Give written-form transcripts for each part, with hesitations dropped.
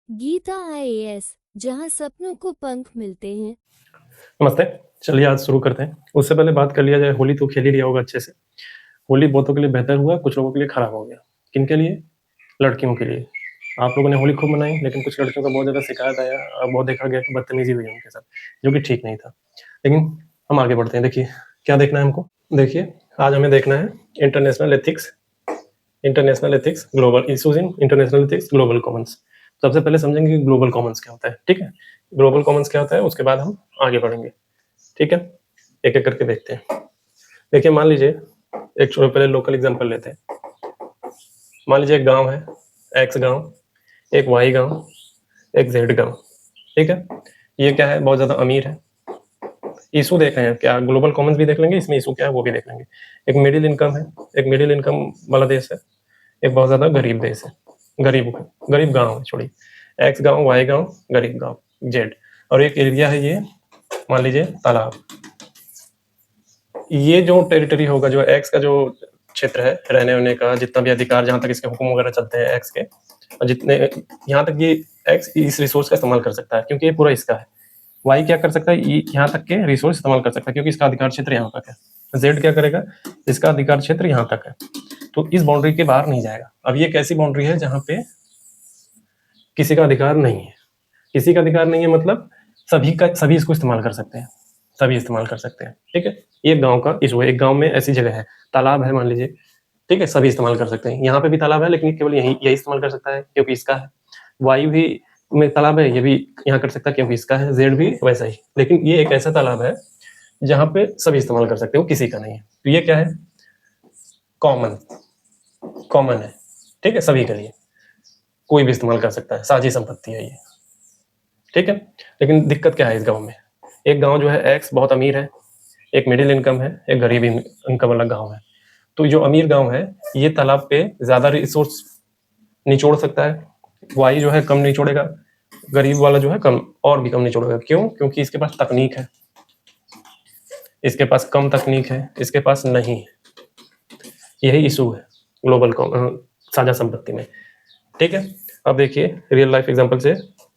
Gita IAS, जहां सपनों को पंख मिलते हैं। नमस्ते। चलिए आज शुरू करते हैं। उससे पहले बात कर लिया जाए, होली तो खेल ही लिया होगा अच्छे से। होली बहुतों के लिए बेहतर हुआ, कुछ लोगों के लिए खराब हो गया। किनके लिए? लड़कियों के लिए। आप लोगों ने होली खूब मनाई, लेकिन कुछ लड़कियों का बहुत ज़्यादा शिकायत आया और बहुत देखा गया कि बदतमीजी हुई उनके साथ, जो कि ठीक नहीं था। लेकिन हम आगे बढ़ते हैं। देखिए क्या देखना है हमको। देखिए आज हमें देखना है international ethics, global issues in international ethics, global Commons. सबसे पहले समझेंगे कि ग्लोबल कॉमन्स क्या होता है। ठीक है, ग्लोबल कॉमन्स क्या होता है, उसके बाद हम आगे बढ़ेंगे। ठीक है, एक एक करके देखते हैं। देखिए मान लीजिए एक छोटे पहले लोकल एग्जांपल लेते हैं। मान लीजिए एक गांव है, एक्स गांव, एक वाई गांव, एक जेड गांव। ठीक है, ये क्या है, बहुत ज्यादा अमीर है। इशू देख रहे हैं क्या, ग्लोबल कॉमन्स भी देख लेंगे, इसमें इशू क्या है वो भी देख लेंगे। एक मिडिल इनकम है, एक मिडिल इनकम वाला देश है, एक बहुत ज्यादा गरीब देश है, गरीब गांव है, छोड़िए, एक्स गांव, वाई गांव, गरीब गांव, जेड। और एक एरिया है ये, मान लीजिए तालाब। ये जो टेरिटरी होगा, जो एक्स का जो क्षेत्र है रहने वहने का, जितना भी अधिकार, जहां तक इसके हुक्म वगैरह चलते हैं एक्स के, और जितने यहाँ तक ये एक्स इस रिसोर्स का इस्तेमाल कर सकता है क्योंकि ये पूरा इसका है। वाई क्या कर सकता है, यहाँ तक के रिसोर्स इस्तेमाल कर सकता है क्योंकि इसका अधिकार क्षेत्र यहाँ तक है। जेड क्या करेगा, इसका अधिकार क्षेत्र यहाँ तक है, तो इस बाउंड्री के बाहर नहीं जाएगा। अब ये कैसी बाउंड्री है जहाँ पे किसी का अधिकार नहीं है। किसी का अधिकार नहीं है मतलब सभी इसको इस्तेमाल कर सकते हैं, सभी इस्तेमाल कर सकते हैं। ठीक है, ये गांव का इशू है। एक गांव में ऐसी जगह है, तालाब है मान लीजिए, ठीक है, सभी इस्तेमाल कर सकते हैं। यहाँ पे भी तालाब है लेकिन केवल यही इस्तेमाल कर सकता है क्योंकि इसका है। वायु भी में तालाब है, ये भी यहाँ कर सकता है क्योंकि इसका है। जेड भी वैसा ही, लेकिन ये एक ऐसा तालाब है जहाँ पे सभी इस्तेमाल कर सकते हो, किसी का नहीं है। तो ये क्या है, कॉमन, कॉमन है। ठीक है, सभी के लिए कोई भी इस्तेमाल कर सकता है, साझी संपत्ति है ये। ठीक है, लेकिन दिक्कत क्या है इस गांव में। एक गांव जो है एक्स बहुत अमीर है, एक मिडिल इनकम है, एक गरीब इनकम वाला गांव है। तो जो अमीर गांव है ये तालाब पे ज्यादा रिसोर्स निचोड़ सकता है, वाई जो है कम निचोड़ेगा, गरीब वाला जो है कम, और भी कम निचोड़ेगा। क्यों? क्योंकि इसके पास तकनीक है, इसके पास कम तकनीक है, इसके पास नहीं है। यही इशू है ग्लोबल साझा संपत्ति में। ठीक है, अब देखिए रियल लाइफ एग्जांपल से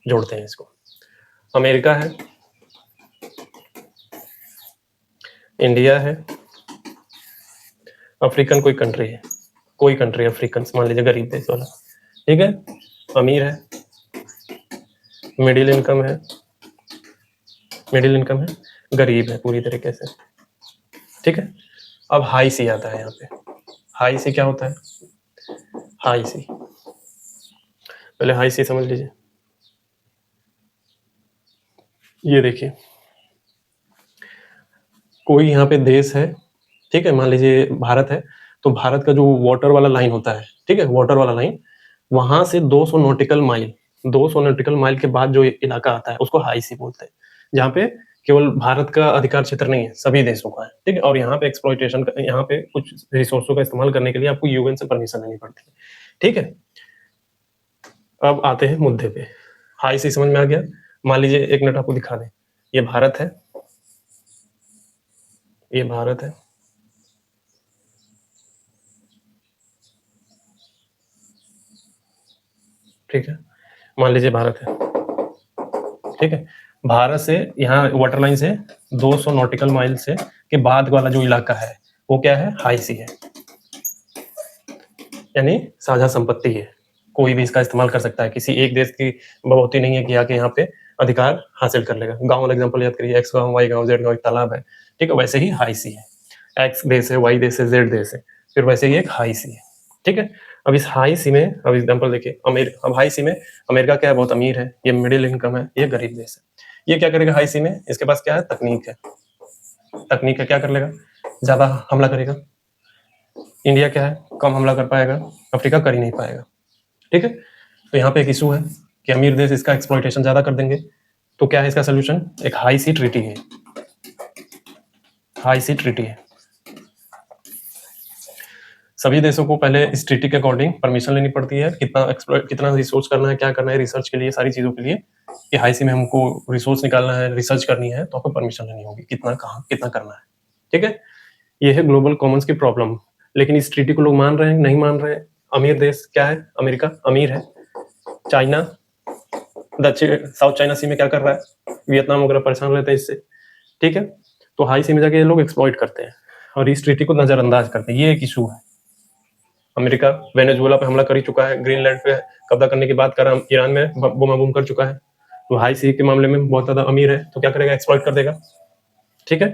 जोड़ते हैं इसको। अमेरिका है, इंडिया है, अफ्रीकन कोई कंट्री है, कोई कंट्री अफ्रीकन मान लीजिए, गरीब देश वाला। ठीक है, अमीर है, मिडिल इनकम है, गरीब है पूरी तरीके से। ठीक है, अब हाई सी आता है यहाँ पे। हाई सी क्या होता है, हाई सी, पहले हाई सी समझ लीजिए। ये देखिए कोई यहाँ पे देश है, ठीक है, मान लीजिए भारत है, तो भारत का जो वाटर वाला लाइन होता है, ठीक है, वाटर वाला लाइन, वहां से 200 नॉटिकल माइल, 200 नॉटिकल माइल के बाद जो इलाका आता है उसको हाई सी बोलते हैं, जहाँ पे केवल भारत का अधिकार क्षेत्र नहीं है, सभी देशों का है। ठीक है, और यहाँ पे एक्सप्लॉइटेशन, यहाँ पे कुछ रिसोर्सों का इस्तेमाल करने के लिए आपको यूएन से परमिशन लेनी पड़ती है। ठीक है, अब आते हैं मुद्दे पे। हाई सी समझ में आ गया। मान लीजिए एक मिनट आपको दिखा दें, ये भारत है, ये भारत है, ठीक है, मान लीजिए भारत है। ठीक है, भारत से यहाँ वाटर लाइन से 200 नॉटिकल माइल से के बाद वाला जो इलाका है वो क्या है, हाई सी है, यानी साझा संपत्ति है, कोई भी इसका इस्तेमाल कर सकता है। किसी एक देश की बढ़ोतरी नहीं है कि आके यहाँ पे अधिकार हासिल कर लेगा। गांव वाला एग्जांपल याद करिए, एक्स गांव, वाई गांव, जेड गांव, एक तालाब है। ठीक है, वैसे ही हाई सी है, एक्स देश है, वाई देश है, जेड देश है, फिर वैसे ही एक हाई सी है। ठीक है, अब इस हाई सी में, अब एग्जांपल देखिए, अब हाई सी में अमेरिका क्या है, बहुत अमीर है, ये मिडिल इनकम है, ये गरीब देश है। ये क्या करेगा हाई सी में, इसके पास क्या है, तकनीक है, तकनीक है, क्या कर लेगा, ज्यादा हमला करेगा। इंडिया क्या है, कम हमला कर पाएगा, अफ्रीका कर ही नहीं पाएगा। ठीक है, तो यहाँ पे एक इशू है कि अमीर देश इसका एक्सप्लॉइटेशन ज्यादा कर देंगे। तो क्या है इसका सोल्यूशन, एक हाई सी ट्रीटी है, हाई सी ट्रीटी है। सभी देशों को पहले इस ट्रीटी के अकॉर्डिंग परमिशन लेनी पड़ती है, कितना रिसोर्स करना है, क्या करना है रिसर्च के लिए, सारी चीजों के लिए कि हाई सी में हमको रिसोर्स निकालना है, रिसर्च करनी है, तो आपको परमिशन लेनी होगी, कितना कहाँ कितना करना है। ठीक है, ये है ग्लोबल कॉमन्स की प्रॉब्लम। लेकिन इस ट्रीटी को लोग मान रहे हैं, नहीं मान रहे हैं। अमीर देश क्या है, अमेरिका अमीर है, चाइना दक्षिण साउथ चाइना सी में क्या कर रहा है, वियतनाम वगैरह परेशान रहते हैं इससे, ठीक है। तो हाई सी में जाके ये लोग एक्सप्लॉइट करते हैं और इस ट्रीटी को नजरअंदाज करते हैं, ये एक इशू है। अमेरिका वेनेजुएला पे हमला कर ही चुका है, ग्रीनलैंड पे कब्जा करने की बात कर रहा है, ईरान में बोमा बूम कर चुका है, तो हाई सी के मामले में बहुत ज्यादा अमीर है, तो क्या करेगा, एक्सप्लॉइट कर देगा, ठीक है।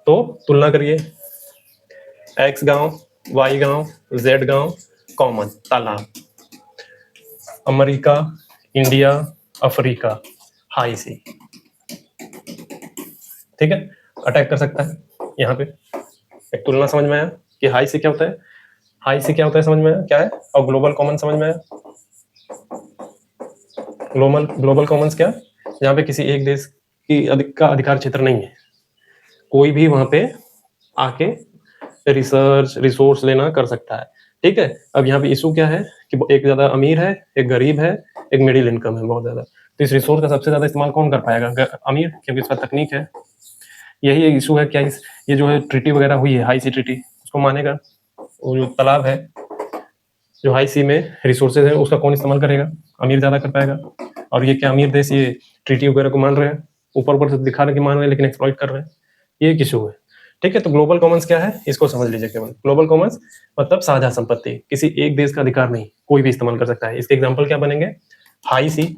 तो तुलना करिए, एक्स गांव, वाई गांव, जेड गांव, कॉमन तालाब, अमेरिका, इंडिया, अफ्रीका, हाई सी, ठीक है, अटैक कर सकता है यहाँ पे। एक तुलना समझ में आया कि हाई सी क्या होता है, हाई सी क्या होता है समझ में आया क्या है, और ग्लोबल कॉमन समझ में आया। ग्लोबल कॉमन्स क्या, जहाँ पे किसी एक देश का अधिकार क्षेत्र नहीं है, कोई भी वहां पे आके रिसर्च रिसोर्स लेना कर सकता है, ठीक है। अब यहाँ पे इशू क्या है कि एक ज्यादा अमीर है, एक गरीब है, एक मिडिल इनकम है बहुत ज्यादा, तो इस रिसोर्स का सबसे ज्यादा इस्तेमाल कौन कर पाएगा, अमीर, क्योंकि इसका तकनीक है। यही एक इशू है, क्या ये जो है ट्रीटी वगैरह हुई है, हाई सी ट्रीटी, उसको मानेगा, वो जो तालाब है जो हाई सी में रिसोर्सेज है उसका कौन इस्तेमाल करेगा, अमीर ज्यादा कर पाएगा। और ये क्या अमीर देश ये ट्रीटी वगैरह को मान रहे हैं, ऊपर ऊपर से दिखा रहे कि मान रहे हैं लेकिन एक्सप्लॉइट कर रहे हैं, ये एक इशू है, ठीक है। तो ग्लोबल कॉमन्स क्या है, इसको समझ लीजिए केवल। ग्लोबल कॉमन्स मतलब साझा संपत्ति, किसी एक देश का अधिकार नहीं, कोई भी इस्तेमाल कर सकता है। इसके एग्जाम्पल क्या बनेंगे, हाई सी,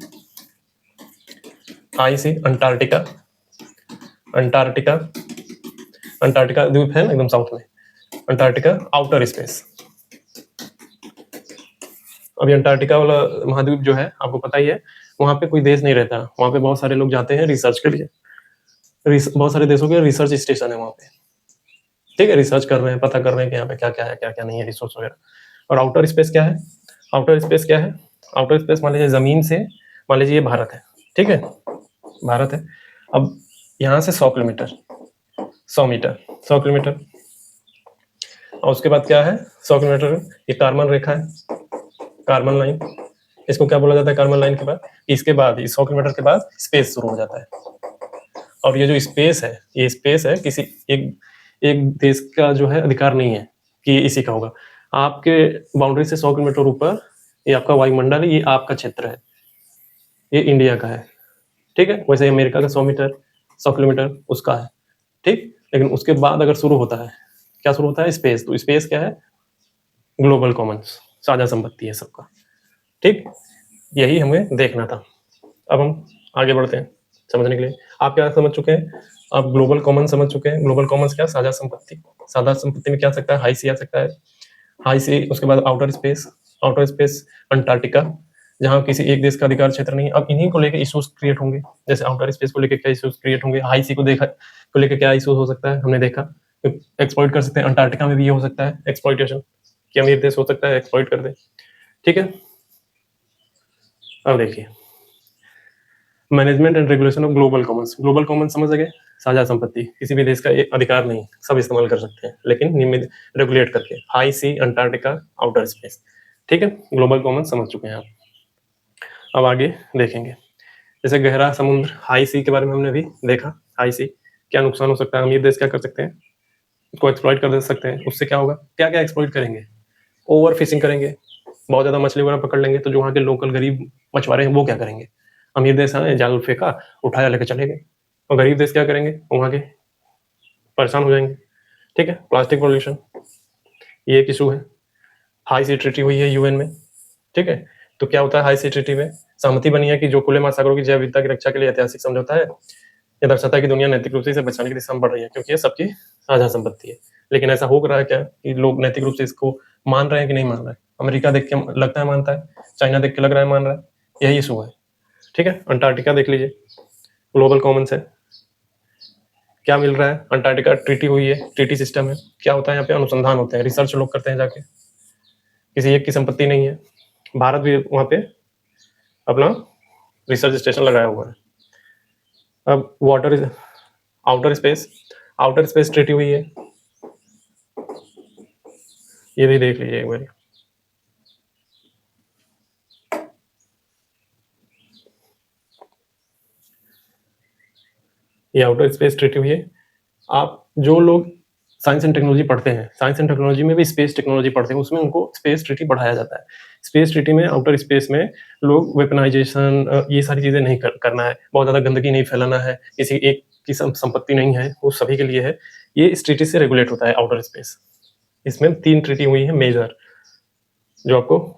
हाई सी, अंटार्कटिका, अंटार्कटिका, अंटार्कटिका द्वीप है ना एकदम साउथ में, अंटार्कटिका, आउटर स्पेस। अभी अंटार्कटिका वाला महाद्वीप जो है आपको पता ही है, वहां पे कोई देश नहीं रहता, वहां पे बहुत सारे लोग जाते हैं रिसर्च के लिए, बहुत सारे देशों के रिसर्च स्टेशन है वहां पे, ठीक है, रिसर्च कर रहे हैं, पता कर रहे हैं कि यहाँ पे क्या क्या है, क्या क्या नहीं है, रिसोर्स वगैरह। और आउटर स्पेस क्या है, आउटर स्पेस क्या है, आउटर स्पेस मान लीजिए जमीन से, मान लीजिए ये भारत है, ठीक है, भारत है, अब यहाँ से 100 किलोमीटर, 100 मीटर, 100 किलोमीटर, और उसके बाद क्या है, 100 किलोमीटर ये कार्बन रेखा है, कार्बन लाइन, इसको क्या बोला जाता है कार्बन लाइन के बाद, इसके बाद 100 किलोमीटर के बाद स्पेस शुरू हो जाता है। और ये जो स्पेस है, ये स्पेस है किसी एक एक देश का जो है अधिकार नहीं है कि इसी का होगा, आपके बाउंड्री से 100 किलोमीटर ऊपर ये आपका वायुमंडल है, ये आपका क्षेत्र है, ये इंडिया का है, ठीक है। वैसे अमेरिका का 100 मीटर, 100 किलोमीटर उसका है, ठीक। लेकिन उसके बाद अगर शुरू होता है, क्या शुरू होता है, स्पेस, तो स्पेस क्या है, ग्लोबल कॉमन्स, साझा संपत्ति है सबका, ठीक। यही हमें देखना था। अब हम आगे बढ़ते हैं समझने के लिए। आप क्या समझ चुके हैं, आप ग्लोबल कॉमन समझ चुके हैं। ग्लोबल कॉमन्स क्या, साझा संपत्ति, साझा संपत्ति में क्या आ सकता है, हाई सी आ सकता है, हाई सी, उसके बाद outer space, outer space Antarctica, जहाँ किसी एक देश का अधिकार क्षेत्र नहीं है। अब इन्हीं को लेकर इश्यूज क्रिएट होंगे, जैसे आउटर स्पेस को लेकर क्या इश्यूज क्रिएट होंगे, हाई सी को लेकर क्या इश्यूज हो सकता है, हमने देखा एक्सप्लॉइट कर सकते हैं, अंटार्कटिका में भी ये हो सकता है एक्सप्लॉइटेशन, कि अमीर देश हो सकता है एक्सप्लॉइट कर दे, ठीक है। अब देखिए management and regulation of global Commons, global Commons समझ गए, साझा संपत्ति, किसी भी देश का एक अधिकार नहीं, सब इस्तेमाल कर सकते हैं लेकिन नियमित रेगुलेट करके, हाई सी, अंटार्कटिका, आउटर स्पेस, ठीक है। ग्लोबल कॉमन्स समझ चुके हैं आप। अब आगे देखेंगे, जैसे गहरा समुद्र, हाई सी के बारे में हमने भी देखा, हाई सी क्या नुकसान हो सकता है, अमीर देश क्या कर सकते हैं, उसको एक्सप्लॉइट कर दे सकते हैं, उससे क्या होगा, क्या क्या एक्सप्लॉइट करेंगे, ओवर फिशिंग करेंगे, बहुत ज्यादा मछली वगैरह पकड़ लेंगे, तो जो वहाँ के लोकल गरीब मछुआरे हैं वो क्या करेंगे, अमीर देश आए जाल फेंका, उठाया, लेके चले गए, और गरीब देश क्या करेंगे, वहाँ के परेशान हो जाएंगे, ठीक है। प्लास्टिक पोल्यूशन, ये एक इशू है, हाई सी ट्रीटी हुई है यूएन में, ठीक है। तो क्या होता है हाई सी ट्रीटी में, सहमति बनी है कि जो खुले महासागरों की जैव विविधता की रक्षा के लिए ऐतिहासिक समझौता है, यह दर्शाता है कि दुनिया नैतिक रूप से इसे बचाने की दिशा में बढ़ रही है, क्योंकि ये सबकी साझा संपत्ति है। लेकिन ऐसा हो रहा है क्या कि लोग नैतिक रूप से इसको मान रहे हैं कि नहीं मान रहे हैं, अमेरिका देख के लगता है मानता है, चाइना देख के लग रहा है मान रहा है, यही इशू है, ठीक है। अंटार्कटिका देख लीजिए, ग्लोबल कॉमन्स है, क्या मिल रहा है, अंटार्कटिका ट्रीटी हुई है, ट्रीटी सिस्टम है, क्या होता है यहाँ पे, अनुसंधान होते हैं, रिसर्च लोग करते हैं जाके, किसी एक की संपत्ति नहीं है, भारत भी वहाँ पे अपना रिसर्च स्टेशन लगाया हुआ है। अब water, outer space, outer space treaty हुई है, ये भी देख लीजिए एक बार, ये आउटर स्पेस ट्रीटी हुई है। आप जो लोग साइंस एंड टेक्नोलॉजी पढ़ते हैं, साइंस एंड टेक्नोलॉजी में भी स्पेस टेक्नोलॉजी पढ़ते हैं, उसमें उनको स्पेस ट्रीटी पढ़ाया जाता है। स्पेस ट्रीटी में आउटर स्पेस में लोग वेपनाइजेशन ये सारी चीज़ें नहीं करना है, बहुत ज़्यादा गंदगी नहीं फैलाना है, किसी एक की संपत्ति नहीं है, वो सभी के लिए है। ये इस ट्रीटी से रेगुलेट होता है आउटर स्पेस। इसमें 3 ट्रीटी हुई है मेजर, जो आपको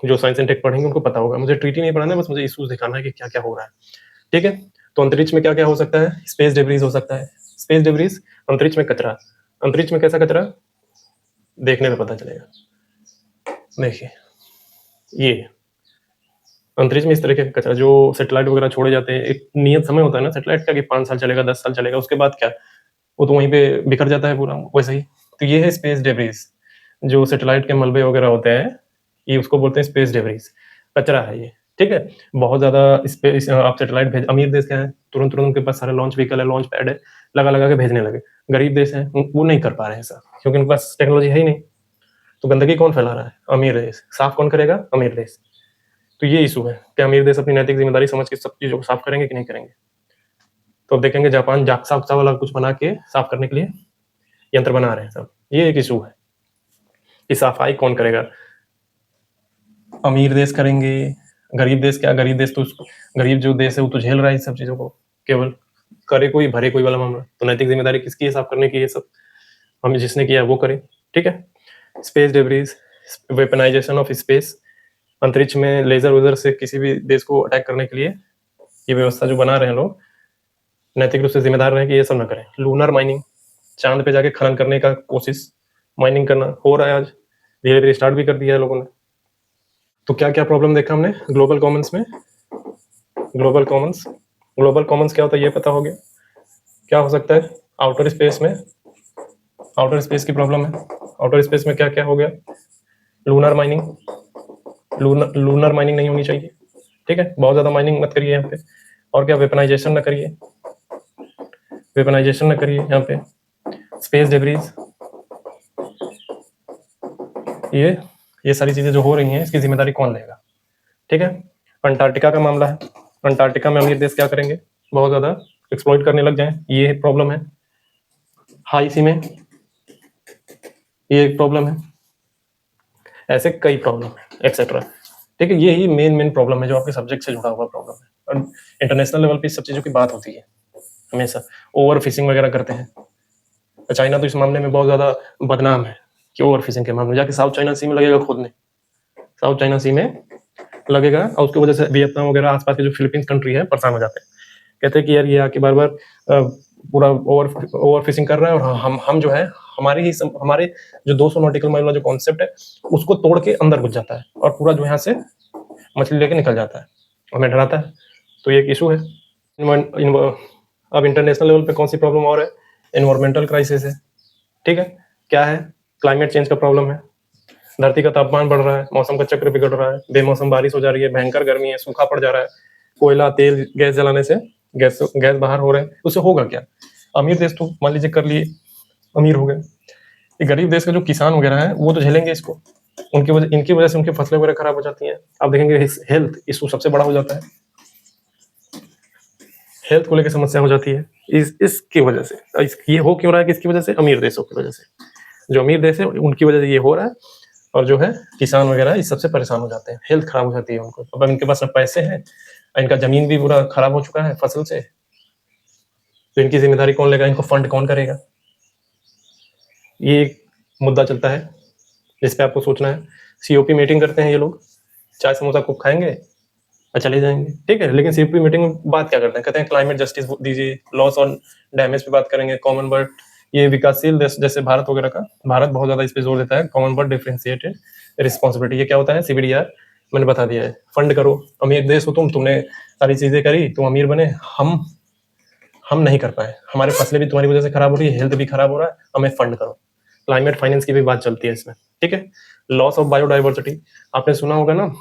जो साइंस एंड टेक पढ़ेंगे उनको पता होगा। मुझे ट्रीटी नहीं पढ़ाना है, बस मुझे इश्यूज दिखाना है कि क्या-क्या हो रहा है। ठीक है? तो अंतरिक्ष में क्या-क्या हो सकता है? स्पेस डेब्रिस हो सकता है। स्पेस डेब्रिस, अंतरिक्ष में कचरा। अंतरिक्ष में कैसा कचरा? देखने में पता चलेगा। देखिए, ये अंतरिक्ष में इस तरह का कचरा जो सैटेलाइट वगैरह छोड़े जाते हैं, एक नियत समय होता है ना सैटेलाइट का कि 5 साल चलेगा, 10 साल चलेगा, उसके बाद क्या? वो तो वहीं पे बिखर जाता है पूरा, वैसे ही। तो ये है स्पेस डेब्रिस, जो सैटेलाइट के मलबे वगैरह होते हैं, ये उसको बोलते हैं स्पेस डेब्रिस, कचरा है ये। ठीक है? बहुत ज़्यादा स्पेस आप सैटेलाइट भेज अमीर देश के हैं, तुरंत-तुरंत उनके पास सारे लॉन्च व्हीकल है, लॉन्च पैड है, लगा-लगा के भेजने लगे। गरीब देश हैं, वो नहीं कर पा रहे हैं ऐसा, क्योंकि उनके पास टेक्नोलॉजी है ही नहीं। तो गंदगी कौन फैला रहा है? अमीर देश। साफ कौन करेगा? अमीर देश। तो ये इशू है कि अमीर देश अपनी नैतिक जिम्मेदारी समझ के सब चीज़ों को साफ करेंगे कि नहीं करेंगे। तो अब देखेंगे जापान जाक्सा-उक्सा वाला कुछ बना के साफ करने के लिए यंत्र बना रहे हैं सब। ये एक इशू है कि सफाई कौन करेगा? अमीर देश करेंगे, गरीब देश क्या? गरीब देश तो गरीब जो देश है वो तो झेल रहा है इस सब चीज़ों को, केवल करे कोई भरे कोई वाला मामला। तो नैतिक जिम्मेदारी किसकी है साफ करने की? ये सब हमें जिसने किया वो करे। ठीक है? Space debris, weaponisation of space, अंतरिक्ष में लेजर वेजर से किसी भी देश को अटैक करने के लिए ये व्यवस्था जो बना रहे हैं लोग, नैतिक रूप से जिम्मेदार रहे कि ये सब ना करें। लूनर माइनिंग, चांद पे जाके खनन करने का कोशिश, माइनिंग करना हो रहा है आज, धीरे धीरे स्टार्ट भी कर दिया है लोगों ने। तो क्या क्या प्रॉब्लम देखा हमने ग्लोबल कॉमन्स में? ग्लोबल कॉमन्स क्या होता है ये पता हो गया। क्या हो सकता है आउटर स्पेस में? आउटर स्पेस की प्रॉब्लम है। आउटर स्पेस में क्या क्या हो गया? लूनर माइनिंग, लूनर माइनिंग नहीं होनी चाहिए। ठीक है? बहुत ज़्यादा माइनिंग मत करिए यहाँ पे। और क्या? वेपनाइजेशन ना करिए, वेपनाइजेशन ना करिए यहाँ पे। स्पेस डेब्रिस, ये सारी चीज़ें जो हो रही हैं इसकी जिम्मेदारी कौन लेगा? ठीक है? अंटार्कटिका का मामला है। अंटार्कटिका में अमीर देश क्या करेंगे? बहुत ज़्यादा एक्सप्लॉइट करने लग जाएं, ये प्रॉब्लम है। हाई सी में ये एक प्रॉब्लम है, ऐसे कई प्रॉब्लम है एक्सेट्रा। ठीक है? यही मेन प्रॉब्लम है जो आपके सब्जेक्ट से जुड़ा हुआ प्रॉब्लम है। और इंटरनेशनल लेवल पे इस सब चीज़ों की बात होती है हमेशा। ओवर फिशिंग वगैरह करते हैं, चाइना तो इस मामले में बहुत ज़्यादा बदनाम है कि ओवर फिशिंग के मामले में जाके साउथ चाइना सी में लगेगा खोदने, साउथ चाइना सी में लगेगा, और उसकी वजह से वियतनाम वगैरह आसपास के जो फिलीपींस कंट्री है परेशान हो जाते हैं। कहते हैं कि यार ये आके बार बार पूरा ओवर फिशिंग कर रहा है, और हम जो है हमारे जो 200 नॉटिकल माइल वाला जो कॉन्सेप्ट है उसको तोड़ के अंदर घुस जाता है और पूरा जो यहाँ से मछली लेके निकल जाता है, हमें डराता है। तो ये एक इशू है। अब इंटरनेशनल लेवल पे कौन सी प्रॉब्लम और है? एनवायरमेंटल क्राइसिस है। ठीक है? क्या है? क्लाइमेट चेंज का प्रॉब्लम है। धरती का तापमान बढ़ रहा है, मौसम का चक्र बिगड़ रहा है, बेमौसम बारिश हो जा रही है, भयंकर गर्मी है, सूखा पड़ जा रहा है, कोयला तेल गैस जलाने से गैस बाहर हो रहे हैं। उससे होगा क्या? अमीर देश तो मान लीजिए कर लिए, अमीर हो गए, ये गरीब देश के जो किसान वगैरह हैं वो तो झेलेंगे इसको, इनकी वजह से उनकी फसलें वगैरह खराब हो जाती हैं। आप देखेंगे हेल्थ इशू सबसे बड़ा हो जाता है, हेल्थ को लेकर समस्या हो जाती है इसकी वजह से। ये हो क्यों रहा है? किसकी वजह से? अमीर देशों की वजह से। जो अमीर देश है उनकी वजह से ये हो रहा है, और जो है किसान वगैरह इस सबसे परेशान हो जाते हैं, हेल्थ खराब हो जाती है उनको। अब इनके पास अब पैसे हैं, इनका जमीन भी पूरा खराब हो चुका है फसल से, तो इनकी जिम्मेदारी कौन लेगा? इनको फंड कौन करेगा? ये एक मुद्दा चलता है जिस पे आपको सोचना है। सीओपी मीटिंग करते हैं ये लोग, चाय समोसा खूब खाएंगे और चले जाएंगे। ठीक है? लेकिन सीओपी मीटिंग में बात क्या करते हैं? कहते हैं क्लाइमेट जस्टिस दीजिए, लॉस ऑन डैमेज पे बात करेंगे, कॉमन बर्ड, ये विकासशील देश जैसे भारत वगैरह का, भारत बहुत ज्यादा इस पे जोर देता है, कॉमन बर्ड डिफरेंशिएटेड रिस्पॉन्सिबिलिटी। ये क्या होता है? CBDR मैंने बता दिया है। फंड करो, अमीर देश हो तुमने सारी चीजें करी, तुम अमीर बने, हम नहीं कर पाए, हमारे फसलें भी तुम्हारी वजह से खराब हो रही है, हेल्थ भी खराब हो रहा है, हमें फंड करो। क्लाइमेट फाइनेंस की भी बात चलती है इसमें। ठीक है? लॉस ऑफ बायोडाइवर्सिटी, आपने सुना होगा ना,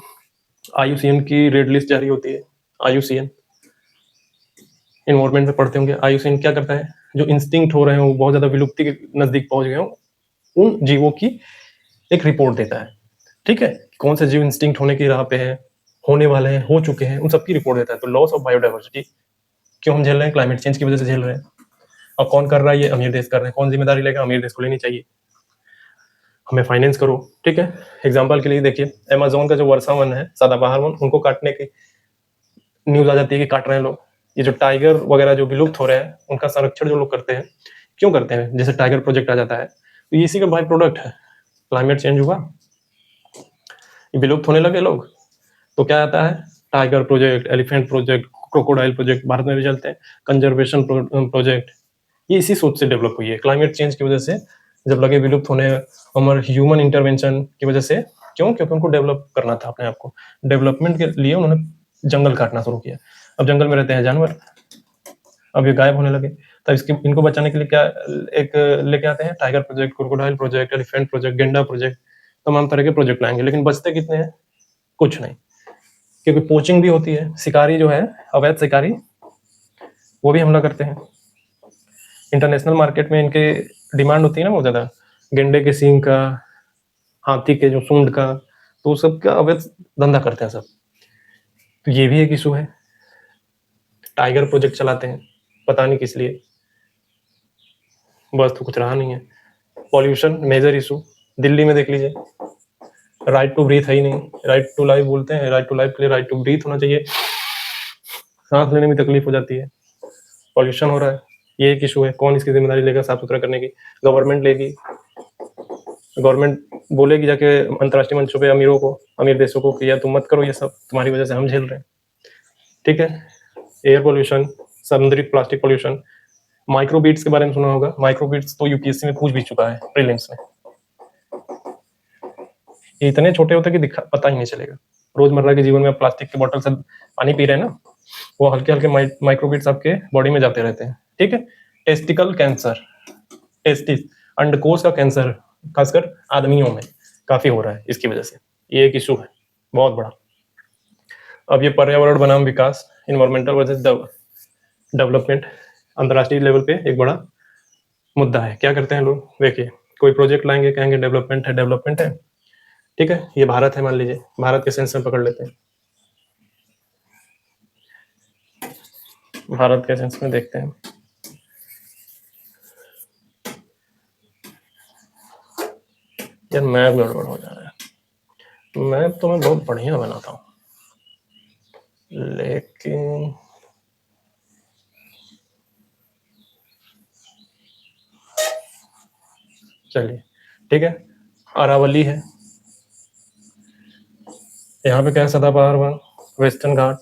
IUCN की रेड लिस्ट जारी होती है। IUCN इन्वायरमेंट में पढ़ते होंगे। IUCN क्या करता है? जो इंस्टिंक्ट हो रहे हैं, वो बहुत ज्यादा विलुप्ति के नजदीक पहुंच गए हो, उन जीवों की एक रिपोर्ट देता है। ठीक है? कौन से जीव इंस्टिंक्ट होने की राह पे हैं, होने वाले हैं, हो चुके हैं, उन सबकी रिपोर्ट देता है। तो लॉस ऑफ बायोडाइवर्सिटी क्यों हम झेल रहे हैं? क्लाइमेट चेंज की वजह से झेल रहे हैं। और कौन कर रहा है? ये अमीर देश कर रहे हैं। कौन जिम्मेदारी लेगा? अमीर देश को लेनी चाहिए। हमें फाइनेंस करो, ठीक है। एग्जाम्पल के लिए देखिए, अमेजोन का जो वर्षा वन है, सदाबहार वन, उनको काटने की न्यूज आ जाती है कि काट रहे हैं लोग। ये जो टाइगर वगैरह जो विलुप्त हो रहे हैं, उनका संरक्षण जो लोग करते हैं, क्यों करते हैं? जैसे टाइगर प्रोजेक्ट आ जाता है, तो ये इसी का बाई प्रोडक्ट है। क्लाइमेट चेंज हुआ, ये विलुप्त होने लगे लोग, तो क्या आता है? Tiger project, elephant project, crocodile project Bharat में भी चलते हैं, कंजर्वेशन प्रोजेक्ट। ये इसी सोच से डेवलप हुई है, क्लाइमेट चेंज की वजह से जब लगे विलुप्त होने, और ह्यूमन इंटरवेंशन की वजह से। क्यों? क्योंकि उनको डेवलप करना था अपने आप को। डेवलपमेंट के लिए उन्होंने जंगल काटना शुरू किया। अब जंगल में रहते हैं जानवर, अब ये गायब होने लगे। तब इसके इनको बचाने के लिए क्या एक लेके आते हैं? Tiger project, crocodile project, elephant project, गेंडा प्रोजेक्ट, तमाम तरह के प्रोजेक्ट लाएंगे। लेकिन बचते कितने हैं? कुछ नहीं, क्योंकि पोचिंग भी होती है। शिकारी जो है, अवैध शिकारी, वो भी हमला करते हैं। इंटरनेशनल मार्केट में इनके डिमांड होती है ना बहुत ज्यादा, गेंडे के सींग का, हाथी के जो सूंड का, तो सब का अवैध धंधा करते हैं सब। तो ये भी एक इशू है। टाइगर प्रोजेक्ट चलाते हैं, पता नहीं किस लिए, बस तो कुछ रहा नहीं है। पॉल्यूशन मेजर इशू, दिल्ली में देख लीजिए। राइट टू ब्रीथ है ही नहीं, राइट टू लाइफ बोलते हैं, राइट टू लाइफ के लिए राइट टू ब्रीथ होना चाहिए। सांस लेने में तकलीफ हो जाती है, पॉल्यूशन हो रहा है, ये एक इशू है। कौन इसकी जिम्मेदारी लेगा साफ सुथरा करने की? गवर्नमेंट लेगी। गवर्नमेंट बोलेगी जाके अंतर्राष्ट्रीय मंचों पे अमीरों को, अमीर देशों को कि यार तुम मत करो ये सब, तुम्हारी वजह से हम झेल रहे हैं, ठीक है। एयर पोल्यूशन, समुद्री प्लास्टिक पोल्यूशन, माइक्रोबीट्स के बारे में सुना होगा। माइक्रोबीट्स तो यूपीएससी में पूछ भी चुका है प्रीलिम्स में। ये इतने छोटे होते कि पता ही नहीं चलेगा। रोजमर्रा के जीवन में आप प्लास्टिक की बोतल से पानी पी रहे हैं ना, वो हल्के हल्के माइक्रोबीट्स आपके बॉडी में जाते रहते हैं, ठीक है। टेस्टिकल कैंसर, टेस्टिस, अंडकोश का कैंसर, खासकर आदमियों में काफी हो रहा है इसकी वजह से। ये एक इशू है बहुत बड़ा। अब ये पर्यावरण बनाम विकास, इन्वायरमेंटल वर्सेस डेवलपमेंट, अंतर्राष्ट्रीय लेवल पे एक बड़ा मुद्दा है। क्या करते हैं लोग? देखिए, कोई प्रोजेक्ट लाएंगे, कहेंगे डेवलपमेंट है, डेवलपमेंट है, ठीक है। ये भारत है, मान लीजिए, भारत के सेंस में पकड़ लेते हैं। भारत के सेंस में देखते हैं, यार मैप गड़बड़ हो जा रहा है। मैप तो मैं बहुत बढ़िया बनाता हूँ, लेकिन चलिए ठीक है। अरावली है, यहाँ पे क्या है? सदाबहार वन, वेस्टर्न घाट,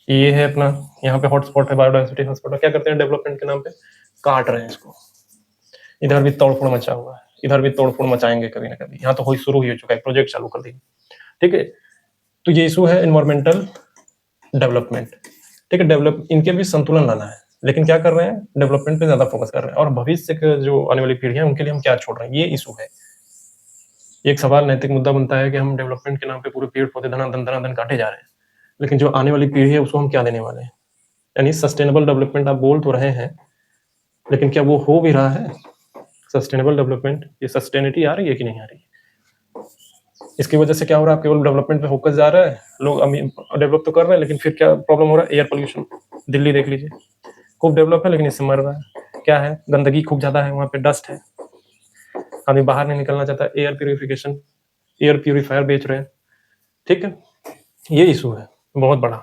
ये है अपना, यहाँ पे हॉटस्पॉट है, बायोडाइवर्सिटी हॉटस्पॉट। क्या करते हैं? डेवलपमेंट के नाम पे काट रहे हैं इसको। इधर भी तोड़फोड़ मचा हुआ है, इधर भी तोड़फोड़ मचाएंगे कभी ना कभी। यहाँ तो हो शुरू ही हो चुका है, प्रोजेक्ट चालू कर दिए, ठीक है। तो ये इशू है इन्वायरमेंटल डेवलपमेंट, ठीक है। डेवलप, इनके भी संतुलन लाना है, लेकिन क्या कर रहे हैं? डेवलपमेंट पे ज्यादा फोकस कर रहे हैं, और भविष्य के जो आने वाली पीढ़ियां, उनके लिए हम क्या छोड़ रहे हैं? ये इशू है। एक सवाल, नैतिक मुद्दा बनता है कि हम डेवलपमेंट के नाम पे पूरे पेड़ पौधे धनाधन काटे जा रहे हैं, लेकिन जो आने वाली पीढ़ी है उसको हम क्या देने वाले हैं? यानी सस्टेनेबल डेवलपमेंट आप बोल तो रहे हैं, लेकिन क्या वो हो भी रहा है? सस्टेनेबल डेवलपमेंट, ये सस्टेनिटी आ रही है कि नहीं आ रही है? इसकी वजह से क्या हो रहा है? केवल डेवलपमेंट पे फोकस जा रहा है, लोग डेवलप तो कर रहे हैं, लेकिन फिर क्या प्रॉब्लम हो रहा है? Air pollution. दिल्ली देख लीजिए, खूब डेवलप है लेकिन इससे मर रहा है। क्या है? गंदगी खूब ज्यादा है, वहाँ पे डस्ट है, आदमी बाहर नहीं निकलना चाहता। एयर प्यूरिफिकेशन, एयर प्यूरिफायर बेच रहे हैं, ठीक है। ये इशू है बहुत बड़ा,